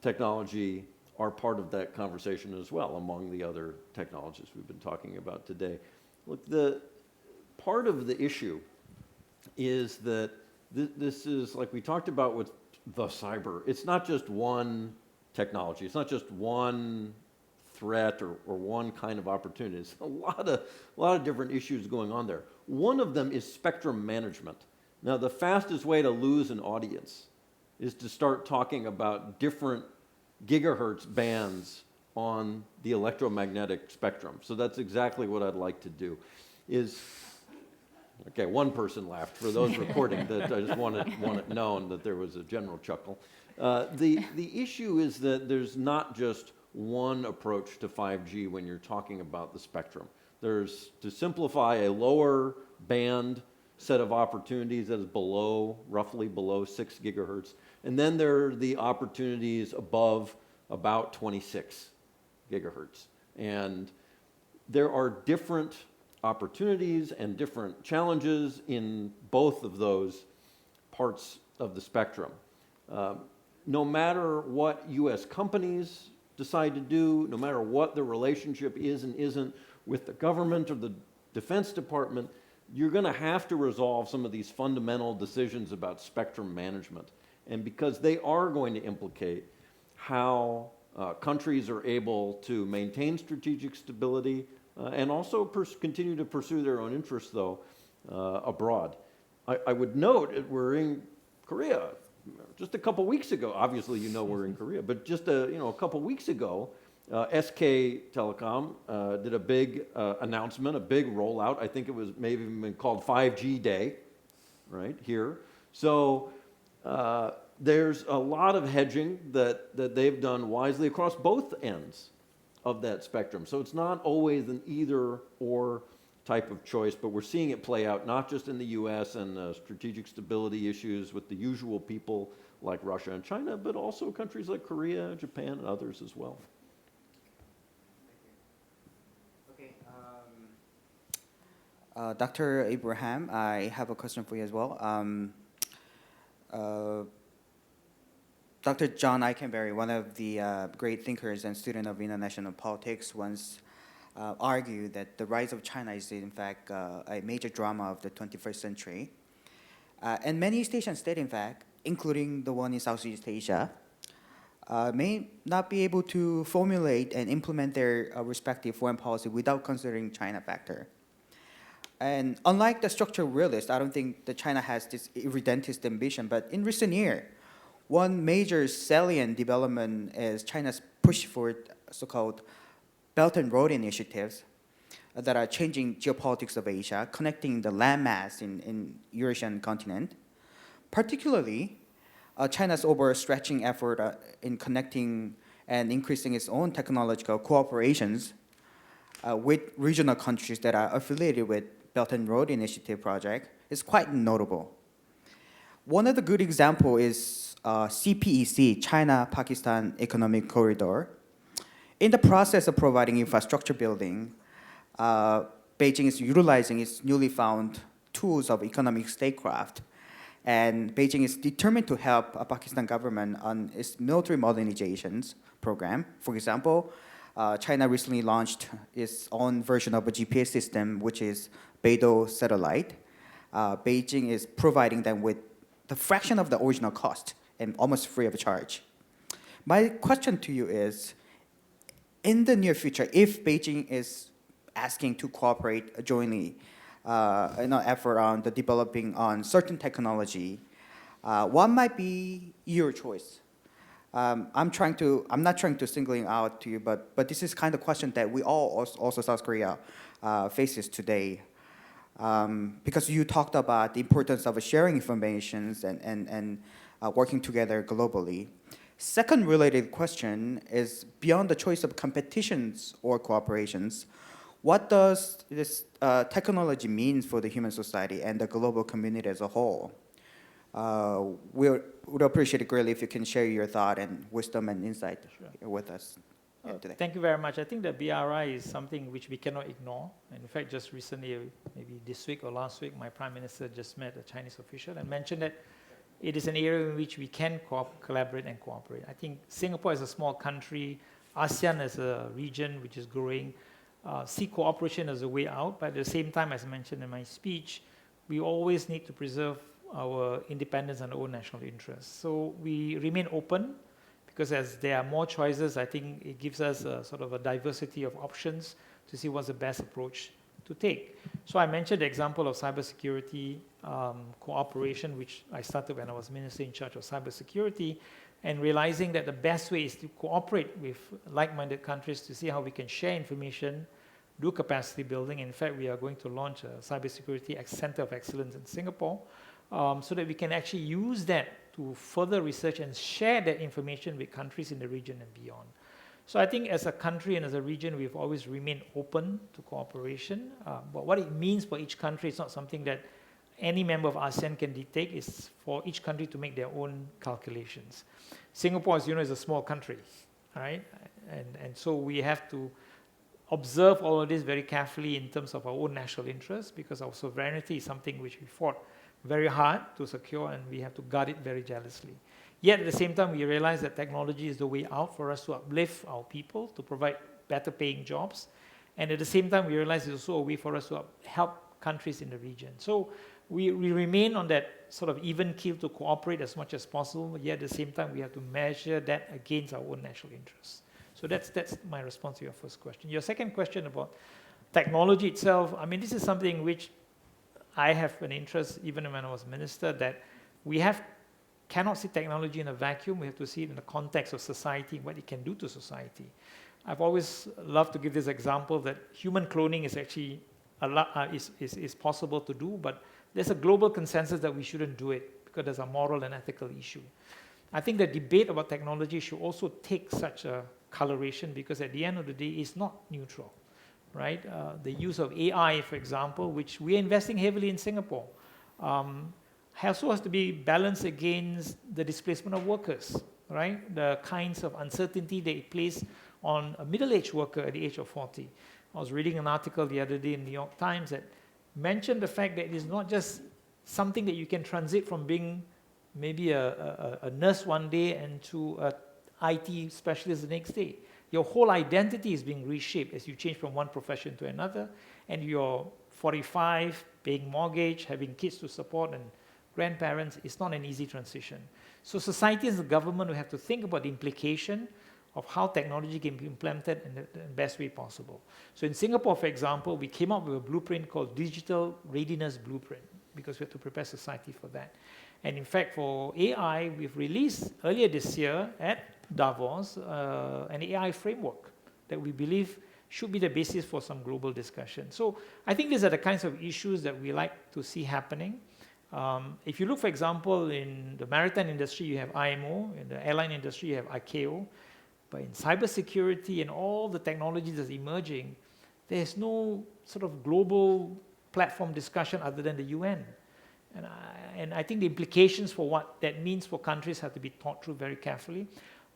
technology are part of that conversation as well, among the other technologies we've been talking about today. Look, the part of the issue is that this is, like we talked about with the cyber, it's not just one technology, it's not just one threat or one kind of opportunity. It's a lot of different issues going on there. One of them is spectrum management. Now, the fastest way to lose an audience is to start talking about different gigahertz bands on the electromagnetic spectrum. So that's exactly what I'd like to do. Okay, one person laughed. For those recording, that I just want it known that there was a general chuckle. The issue is that there's not just one approach to 5G when you're talking about the spectrum. There's, to simplify, a lower band set of opportunities that is roughly below 6 gigahertz. And then there are the opportunities above about 26 gigahertz. And there are different opportunities and different challenges in both of those parts of the spectrum. No matter what US companies decide to do, no matter what the relationship is and isn't with the government or the Defense Department, you're going to have to resolve some of these fundamental decisions about spectrum management. And because they are going to implicate how countries are able to maintain strategic stability and also continue to pursue their own interests, though, abroad. I would note we're in Korea. Just a couple weeks ago, obviously we're in Korea, but just a couple weeks ago, SK Telecom did a big announcement, a big rollout. I think it was maybe been called 5G Day, right, here. So there's a lot of hedging that they've done wisely across both ends of that spectrum. So it's not always an either or type of choice, but we're seeing it play out not just in the US and strategic stability issues with the usual people like Russia and China, but also countries like Korea, Japan, and others as well. Okay. Dr. Abraham, I have a question for you as well. Dr. John Eikenberry, one of the great thinkers and student of international politics, once argued that the rise of China is in fact a major drama of the 21st century. And many East Asian states, in fact, including the one in Southeast Asia, may not be able to formulate and implement their respective foreign policy without considering China factor. And unlike the structural realist, I don't think that China has this irredentist ambition, but in recent year, one major salient development is China's push for so-called Belt and Road initiatives that are changing geopolitics of Asia, connecting the landmass in Eurasian continent. Particularly, China's overstretching effort in connecting and increasing its own technological cooperations with regional countries that are affiliated with Belt and Road Initiative project is quite notable. One of the good example is CPEC, China-Pakistan Economic Corridor. In the process of providing infrastructure building, Beijing is utilizing its newly found tools of economic statecraft, and Beijing is determined to help a Pakistan government on its military modernizations program. For example, China recently launched its own version of a GPS system, which is Beidou satellite. Beijing is providing them with the fraction of the original cost and almost free of charge. My question to you is, in the near future, if Beijing is asking to cooperate jointly in an effort on the developing on certain technology, what might be your choice? I'm not trying to singling out to you, but this is kind of question that we all, also South Korea, faces today. Because you talked about the importance of sharing information and working together globally. Second related question is, beyond the choice of competitions or cooperations, what does this technology mean for the human society and the global community as a whole? We would appreciate it greatly if you can share your thought and wisdom and insight with us today. Thank you very much. I think the BRI is something which we cannot ignore. And in fact, just recently, maybe this week or last week, my Prime Minister just met a Chinese official and mentioned that it is an area in which we can collaborate and cooperate. I think Singapore is a small country, ASEAN as a region which is growing, see cooperation as a way out, but at the same time, as I mentioned in my speech, we always need to preserve our independence and our own national interests. So we remain open, because as there are more choices, I think it gives us a sort of a diversity of options to see what's the best approach to take. So I mentioned the example of cybersecurity cooperation, which I started when I was minister in charge of cybersecurity, and realizing that the best way is to cooperate with like-minded countries to see how we can share information, do capacity building. In fact, we are going to launch a cybersecurity center of excellence in Singapore, so that we can actually use that to further research and share that information with countries in the region and beyond. So I think as a country and as a region, we've always remained open to cooperation. But what it means for each country is not something that any member of ASEAN can dictate. It's for each country to make their own calculations. Singapore, as you know, is a small country, right? And so we have to observe all of this very carefully in terms of our own national interests, because our sovereignty is something which we fought very hard to secure, and we have to guard it very jealously. Yet at the same time, we realize that technology is the way out for us to uplift our people, to provide better paying jobs. And at the same time, we realize it's also a way for us to help countries in the region. So we remain on that sort of even keel to cooperate as much as possible, yet at the same time, we have to measure that against our own national interests. So that's my response to your first question. Your second question about technology itself, I mean, this is something which I have an interest, even when I was minister, that we cannot see technology in a vacuum. We have to see it in the context of society, what it can do to society. I've always loved to give this example that human cloning is actually is possible to do, but there's a global consensus that we shouldn't do it because there's a moral and ethical issue. I think the debate about technology should also take such a coloration, because at the end of the day, it's not neutral, right? The use of AI, for example, which we're investing heavily in Singapore, also has to be balanced against the displacement of workers, right? The kinds of uncertainty that it places on a middle-aged worker at the age of 40. I was reading an article the other day in the New York Times that mentioned the fact that it is not just something that you can transit from being maybe a nurse one day and to an IT specialist the next day. Your whole identity is being reshaped as you change from one profession to another, and you're 45, paying mortgage, having kids to support, and grandparents, it's not an easy transition. So society and the government will have to think about the implication of how technology can be implemented in the best way possible. So in Singapore, for example, we came up with a blueprint called Digital Readiness Blueprint, because we have to prepare society for that. And in fact, for AI, we've released earlier this year at Davos an AI framework that we believe should be the basis for some global discussion. So I think these are the kinds of issues that we like to see happening. If you look, for example, in the maritime industry, you have IMO. In the airline industry, you have ICAO. But in cybersecurity and all the technologies that's emerging, there's no sort of global platform discussion other than the UN. And I think the implications for what that means for countries have to be thought through very carefully.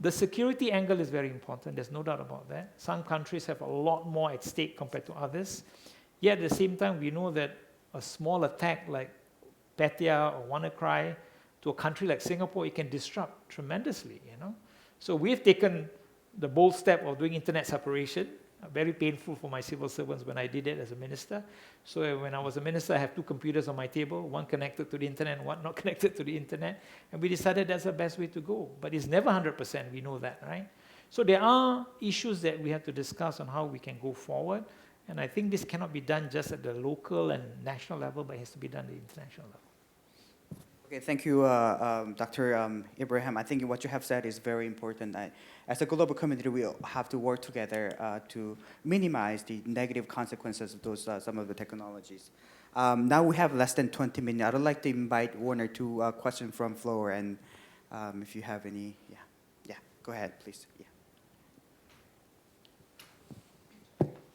The security angle is very important, there's no doubt about that. Some countries have a lot more at stake compared to others. Yet at the same time, we know that a small attack like Petya or WannaCry to a country like Singapore, it can disrupt tremendously, you know. So we've taken the bold step of doing internet separation, very painful for my civil servants when I did it as a minister. So when I was a minister, I have 2 computers on my table, one connected to the internet and one not connected to the internet. And we decided that's the best way to go. But it's never 100%, we know that, right? So there are issues that we have to discuss on how we can go forward. And I think this cannot be done just at the local and national level, but it has to be done at the international level. Okay, thank you, Dr. Ibrahim. I think what you have said is very important. As a global community, we have to work together to minimize the negative consequences of those some of the technologies. Now we have less than 20 minutes. I would like to invite 1 or 2 questions from floor, and if you have any, yeah, go ahead, please. Yeah.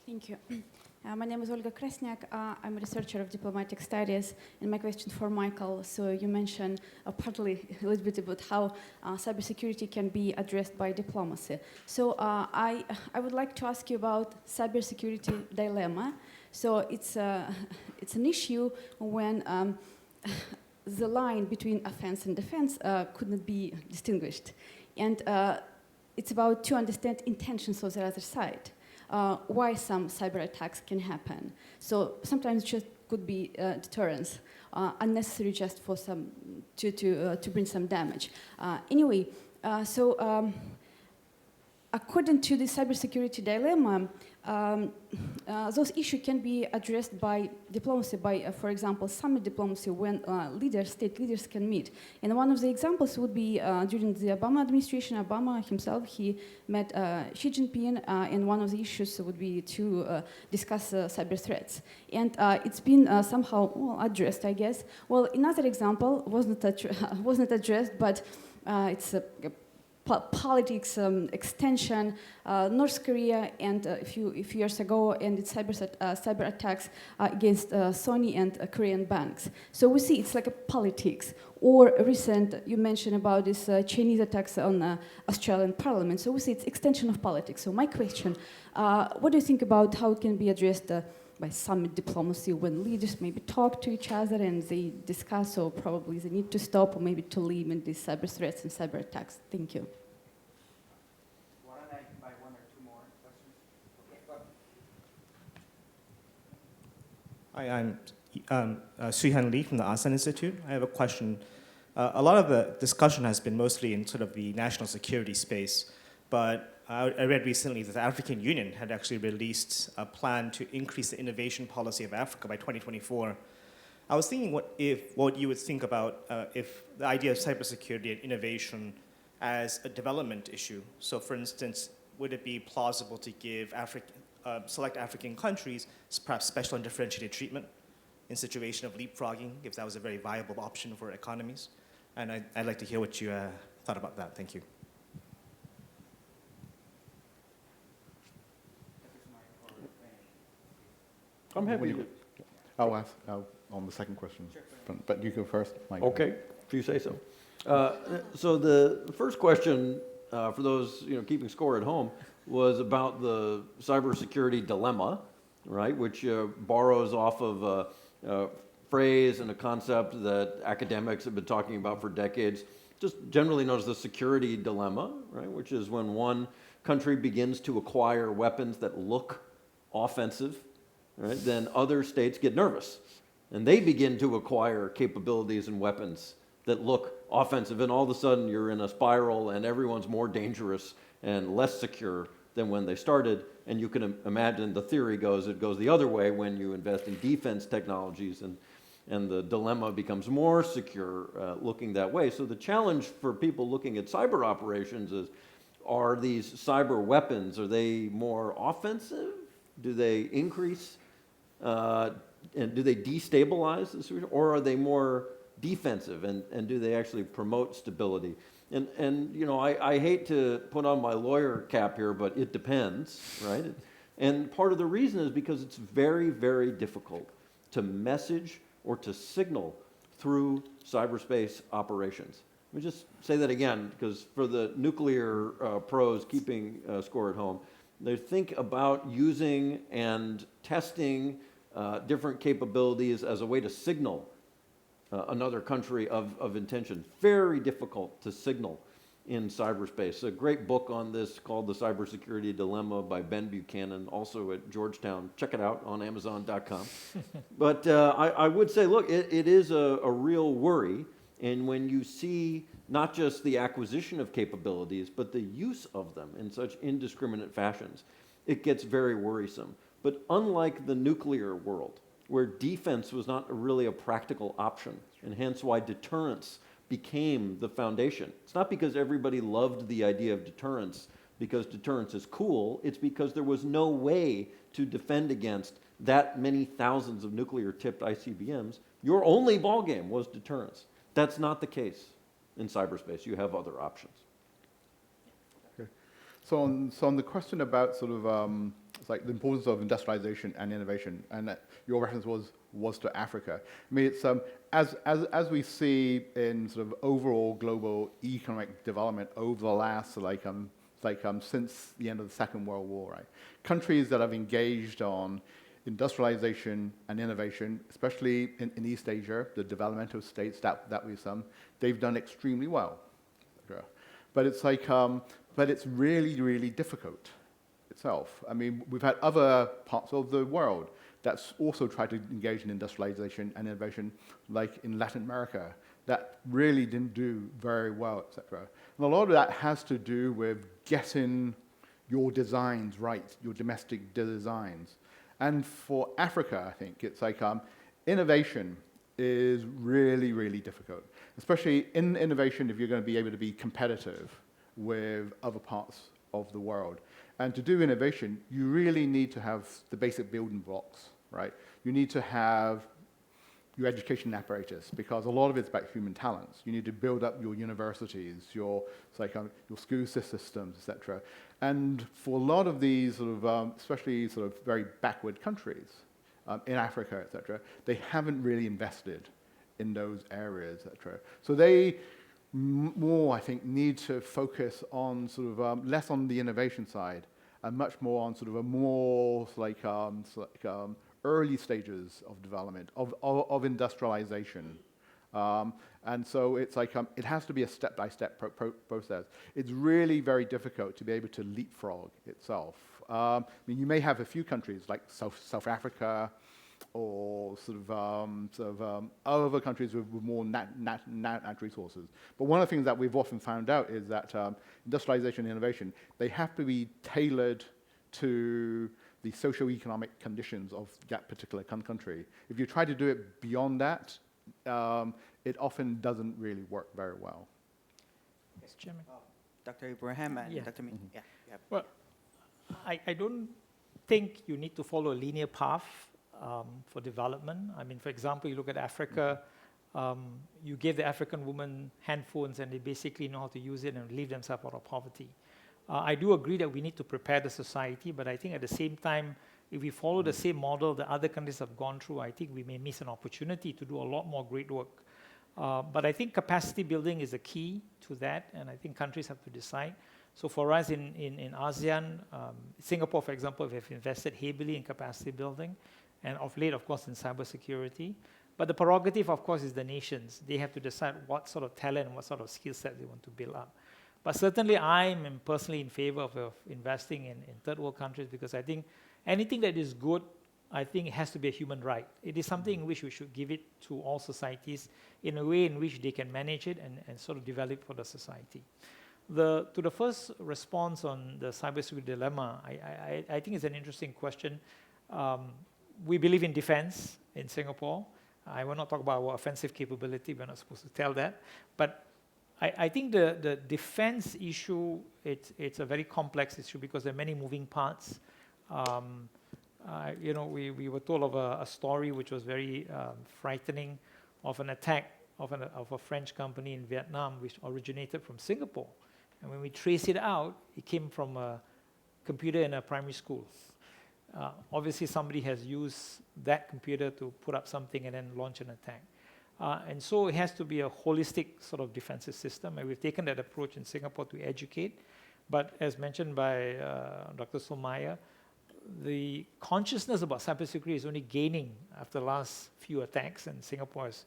Thank you. My name is Olga Krasniak. I'm a researcher of diplomatic studies. And my question for Michael. So you mentioned partly a little bit about how cybersecurity can be addressed by diplomacy. So I would like to ask you about cybersecurity dilemma. So it's an issue when the line between offense and defense could not be distinguished. And it's about to understand intentions of the other side. Why some cyber attacks can happen. So sometimes it just could be deterrence, unnecessary just for some to bring some damage. Anyway, according to the cybersecurity dilemma, those issues can be addressed by diplomacy, by, for example, summit diplomacy, when state leaders can meet. And one of the examples would be during the Obama administration. Obama himself, he met Xi Jinping, and one of the issues would be to discuss cyber threats. And it's been somehow addressed, I guess. Well, another example wasn't addressed, but it's a politics extension, North Korea, and a few years ago, and its cyber attacks against Sony and Korean banks. So we see it's like a politics. Or recent, you mentioned about this Chinese attacks on Australian parliament. So we see it's extension of politics. So my question, what do you think about how it can be addressed by summit diplomacy when leaders maybe talk to each other and they discuss, or probably they need to stop or maybe to limit these cyber threats and cyber attacks? Thank you. Why don't I invite 1 or 2 more questions? Okay, Hi, I'm Suhan Lee from the Asan Institute. I have a question. A lot of the discussion has been mostly in sort of the national security space, but I read recently that the African Union had actually released a plan to increase the innovation policy of Africa by 2024. I was thinking what you would think about if the idea of cybersecurity and innovation as a development issue. So for instance, would it be plausible to give select African countries perhaps special and differentiated treatment in situation of leapfrogging, if that was a very viable option for economies? And I'd like to hear what you thought about that. Thank you. I'm happy to. I'll ask on the second question, but you go first, Mike. Okay, if you say so. So the first question, for those keeping score at home, was about the cybersecurity dilemma, right? Which borrows off of a phrase and a concept that academics have been talking about for decades, just generally known as the security dilemma, right? Which is when one country begins to acquire weapons that look offensive, right, then other states get nervous, And they begin to acquire capabilities and weapons that look offensive, and all of a sudden you're in a spiral and everyone's more dangerous and less secure than when they started. And you can imagine the theory goes, it goes the other way when you invest in defense technologies, and the dilemma becomes more secure looking that way. So the challenge for people looking at cyber operations is, are these cyber weapons, are they more offensive? Do they increase and do they destabilize the situation, or are they more defensive, and do they actually promote stability? And you know, I hate to put on my lawyer cap here, but it depends, right? And part of the reason is because it's very, very difficult to message or to signal through cyberspace operations. Let me just say that again, because for the nuclear pros keeping score at home, they think about using and testing different capabilities as a way to signal another country of intention. Very difficult to signal in cyberspace. A great book on this called The Cybersecurity Dilemma by Ben Buchanan, also at Georgetown. Check it out on Amazon.com. But I would say, look, it is a real worry. And when you see not just the acquisition of capabilities, but the use of them in such indiscriminate fashions, it gets very worrisome. But unlike the nuclear world, where defense was not really a practical option, and hence why deterrence became the foundation. It's not because everybody loved the idea of deterrence, because deterrence is cool. It's because there was no way to defend against that many thousands of nuclear-tipped ICBMs. Your only ballgame was deterrence. That's not the case in cyberspace. You have other options. Okay. So on the question about sort of it's like the importance of industrialization and innovation, and your reference was to Africa. I mean, it's as we see in sort of overall global economic development over the last since the end of the Second World War, right? Countries that have engaged on industrialization and innovation, especially in East Asia, the developmental states that we've they've done extremely well. But it's like, but it's really, really difficult itself. I mean, we've had other parts of the world that's also tried to engage in industrialization and innovation, like in Latin America, that really didn't do very well, etc. And a lot of that has to do with getting your designs right, your domestic designs. And for Africa, I think it's like innovation is really, really difficult, especially in innovation if you're going to be able to be competitive with other parts of the world. And to do innovation, you really need to have the basic building blocks, right? You need to have your education apparatus, because a lot of it's about human talents. You need to build up your universities, your school systems, etc. And for a lot of these sort of, especially sort of very backward countries in Africa, etc., they haven't really invested in those areas, etc. So they more, I think, need to focus on sort of less on the innovation side and much more on sort of a more early stages of development, of industrialization. And so it's like, it has to be a step-by-step process. It's really very difficult to be able to leapfrog itself. I mean, you may have a few countries like South Africa, or other countries with more natural resources. But one of the things that we've often found out is that industrialization and innovation, they have to be tailored to the socio-economic conditions of that particular country. If you try to do it beyond that, it often doesn't really work very well. Yes, Chairman. Dr. Ibrahim and Yeah. Dr. Min. Mm-hmm. Yeah. Well, I don't think you need to follow a linear path for development. I mean, for example, you look at Africa, you give the African women handphones and they basically know how to use it and leave themselves out of poverty. I do agree that we need to prepare the society, but I think at the same time, if we follow the same model that other countries have gone through, I think we may miss an opportunity to do a lot more great work. But I think capacity building is the key to that, and I think countries have to decide. So for us in ASEAN, Singapore, for example, we have invested heavily in capacity building, and of late, of course, in cybersecurity. But the prerogative, of course, is the nations. They have to decide what sort of talent and what sort of skill set they want to build up. But certainly, I'm personally in favor of investing in third world countries, because I think anything that is good I think it has to be a human right. It is something in which we should give it to all societies in a way in which they can manage it and sort of develop for the society. To the first response on the cybersecurity dilemma, I think it's an interesting question. We believe in defense in Singapore. I will not talk about our offensive capability. We're not supposed to tell that. But I think the defense issue, it's a very complex issue because there are many moving parts. We were told of a story which was very frightening of an attack of a French company in Vietnam which originated from Singapore. And when we trace it out, it came from a computer in a primary school. Obviously, somebody has used that computer to put up something and then launch an attack. And so it has to be a holistic sort of defensive system, and we've taken that approach in Singapore to educate. But as mentioned by Dr. Somaya, the consciousness about cybersecurity is only gaining after the last few attacks, and Singapore has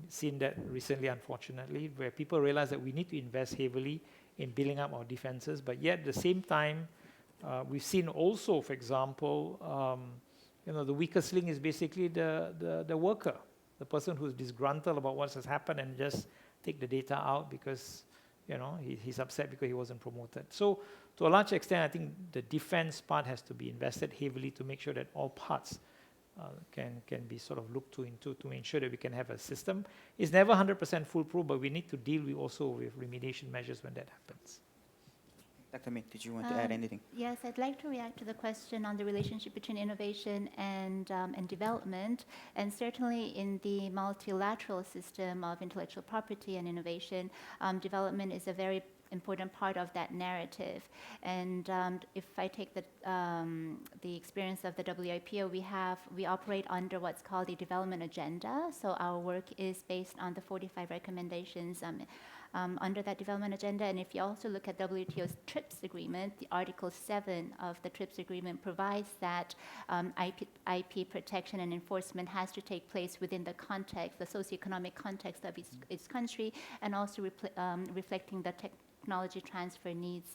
seen that recently, unfortunately, where people realize that we need to invest heavily in building up our defenses, but yet at the same time, we've seen also, for example, the weakest link is basically the worker, the person who's disgruntled about what has happened and just take the data out because he's upset because he wasn't promoted. So to a large extent, I think the defense part has to be invested heavily to make sure that all parts can be sort of looked into to ensure that we can have a system. It's never 100% foolproof, but we need to deal also with remediation measures when that happens. Dr. Min, did you want to add anything? Yes, I'd like to react to the question on the relationship between innovation and development. And certainly in the multilateral system of intellectual property and innovation, development is a very important part of that narrative. And if I take the experience of the WIPO, we operate under what's called the development agenda. So our work is based on the 45 recommendations under that development agenda. And if you also look at WTO's TRIPS agreement, the Article 7 of the TRIPS agreement provides that IP protection and enforcement has to take place within the context, the socioeconomic context of its country, and also reflecting the technology transfer needs,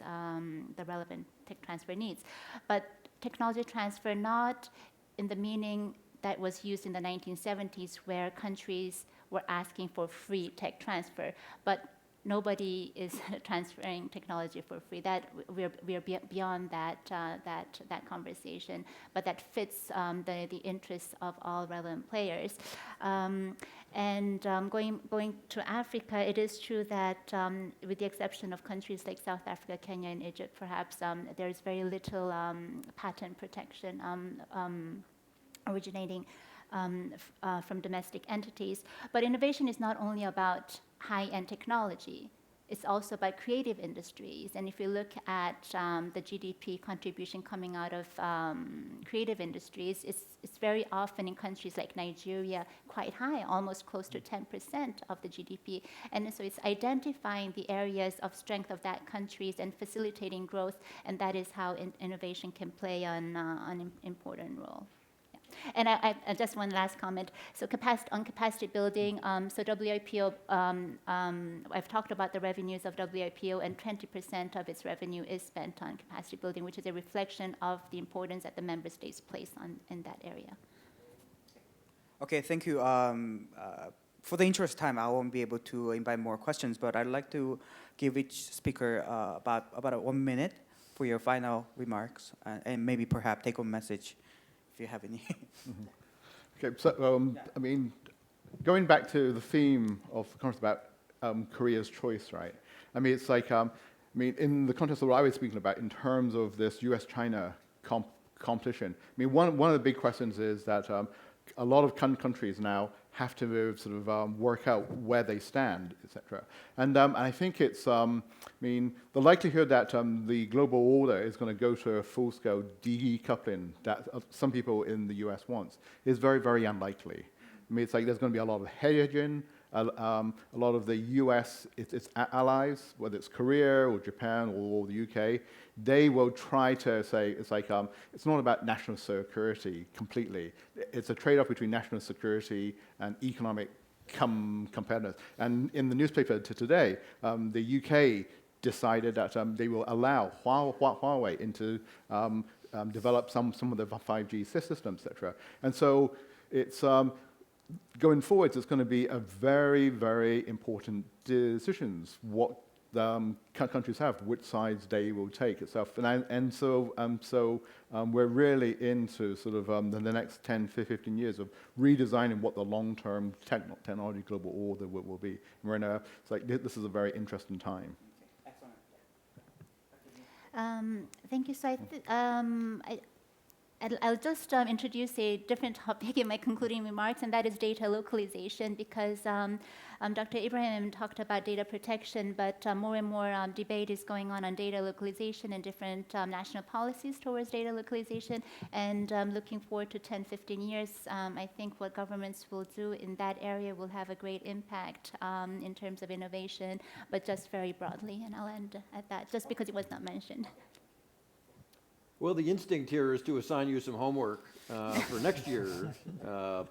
the relevant tech transfer needs. But technology transfer not in the meaning that was used in the 1970s where countries were asking for free tech transfer, but nobody is transferring technology for free. That we're beyond that conversation, but that fits the interests of all relevant players. Going to Africa, it is true that with the exception of countries like South Africa, Kenya, and Egypt, perhaps there is very little patent protection originating from domestic entities. But innovation is not only about high-end technology. It's also about creative industries. And if you look at the GDP contribution coming out of creative industries, it's very often in countries like Nigeria quite high, almost close to 10% of the GDP. And so it's identifying the areas of strength of that countries and facilitating growth, and that is how innovation can play an important role. And I just one last comment. So capacity building. So WIPO, I've talked about the revenues of WIPO, and 20% of its revenue is spent on capacity building, which is a reflection of the importance that the member states place in that area. Okay, thank you. For the interest of time, I won't be able to invite more questions, but I'd like to give each speaker about 1 minute for your final remarks and maybe perhaps take-home message if you have any. Okay, so I mean, going back to the theme of the conference about Korea's choice, right? I mean, it's like, I mean, in the context of what I was speaking about in terms of this U.S.-China competition, I mean, one of the big questions is that a lot of countries now have to sort of work out where they stand, etc. And I think it's, I mean, the likelihood that the global order is going to go to a full-scale decoupling that some people in the US wants is very, very unlikely. I mean, it's like there's going to be a lot of hedging. A lot of the US, its allies, whether it's Korea or Japan or the UK, they will try to say, it's like, it's not about national security completely. It's a trade-off between national security and economic competitiveness. And in the newspaper today, the UK decided that they will allow Huawei into develop some of the 5G systems, etc. And so it's going forwards, it's going to be a very, very important decisions what countries have, which sides they will take itself. So we're really into sort of the next 10, 15 years of redesigning what the long-term technology global order will be. And we're in it's like, this is a very interesting time. Thank you. So I'll just introduce a different topic in my concluding remarks, and that is data localization, because Dr. Ibrahim talked about data protection, but more and more debate is going on data localization and different national policies towards data localization. And looking forward to 10, 15 years, I think what governments will do in that area will have a great impact in terms of innovation, but just very broadly. And I'll end at that, just because it was not mentioned. Well, the instinct here is to assign you some homework for next year's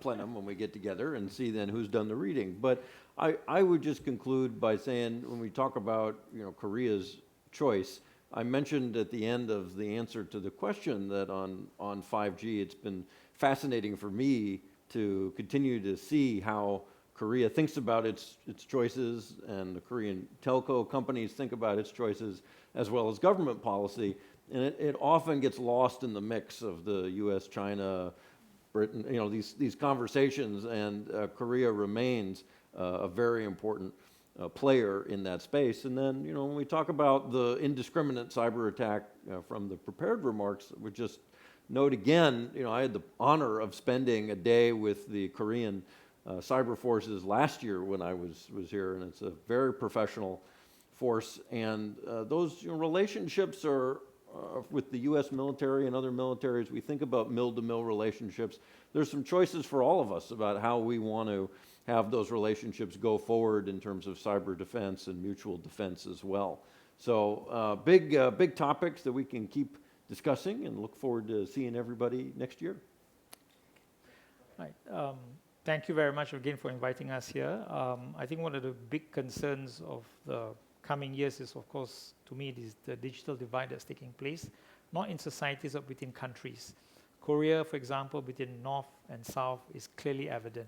plenum when we get together and see then who's done the reading. But I would just conclude by saying, when we talk about Korea's choice, I mentioned at the end of the answer to the question that on 5G, it's been fascinating for me to continue to see how Korea thinks about its choices, and the Korean telco companies think about its choices, as well as government policy. And it often gets lost in the mix of the U.S., China, Britain, these conversations, and Korea remains a very important player in that space. And then, when we talk about the indiscriminate cyber attack from the prepared remarks, we just note again, I had the honor of spending a day with the Korean cyber forces last year when I was here, and it's a very professional force. And those relationships are with the U.S. military and other militaries. We think about mill-to-mill relationships. There's some choices for all of us about how we want to have those relationships go forward in terms of cyber defense and mutual defense as well. So big topics that we can keep discussing, and look forward to seeing everybody next year. Right. Thank you very much again for inviting us here. I think one of the big concerns of the coming years is, of course, to me, it is the digital divide that's taking place, not in societies but within countries. Korea, for example, between North and South is clearly evident.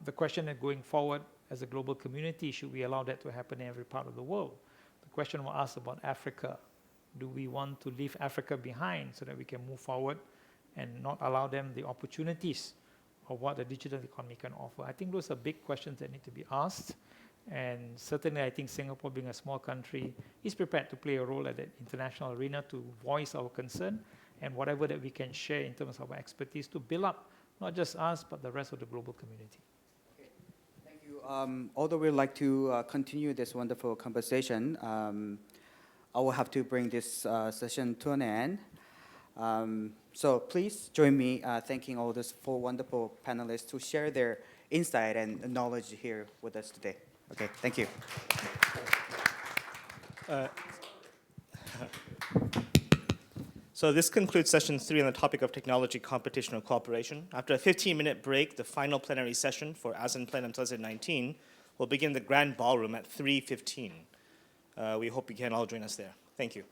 The question that going forward as a global community, should we allow that to happen in every part of the world? The question was asked about Africa. Do we want to leave Africa behind so that we can move forward and not allow them the opportunities of what the digital economy can offer? I think those are big questions that need to be asked. And certainly, I think Singapore, being a small country, is prepared to play a role at the international arena to voice our concern, and whatever that we can share in terms of our expertise to build up not just us, but the rest of the global community. Okay. Thank you. Although we'd like to continue this wonderful conversation, I will have to bring this session to an end. So please join me thanking all these four wonderful panelists who share their insight and knowledge here with us today. Okay, thank you. So this concludes session 3 on the topic of technology, competition, and cooperation. After a 15-minute break, the final plenary session for Asan Plenum 2019 will begin in the Grand Ballroom at 3:15. We hope you can all join us there. Thank you.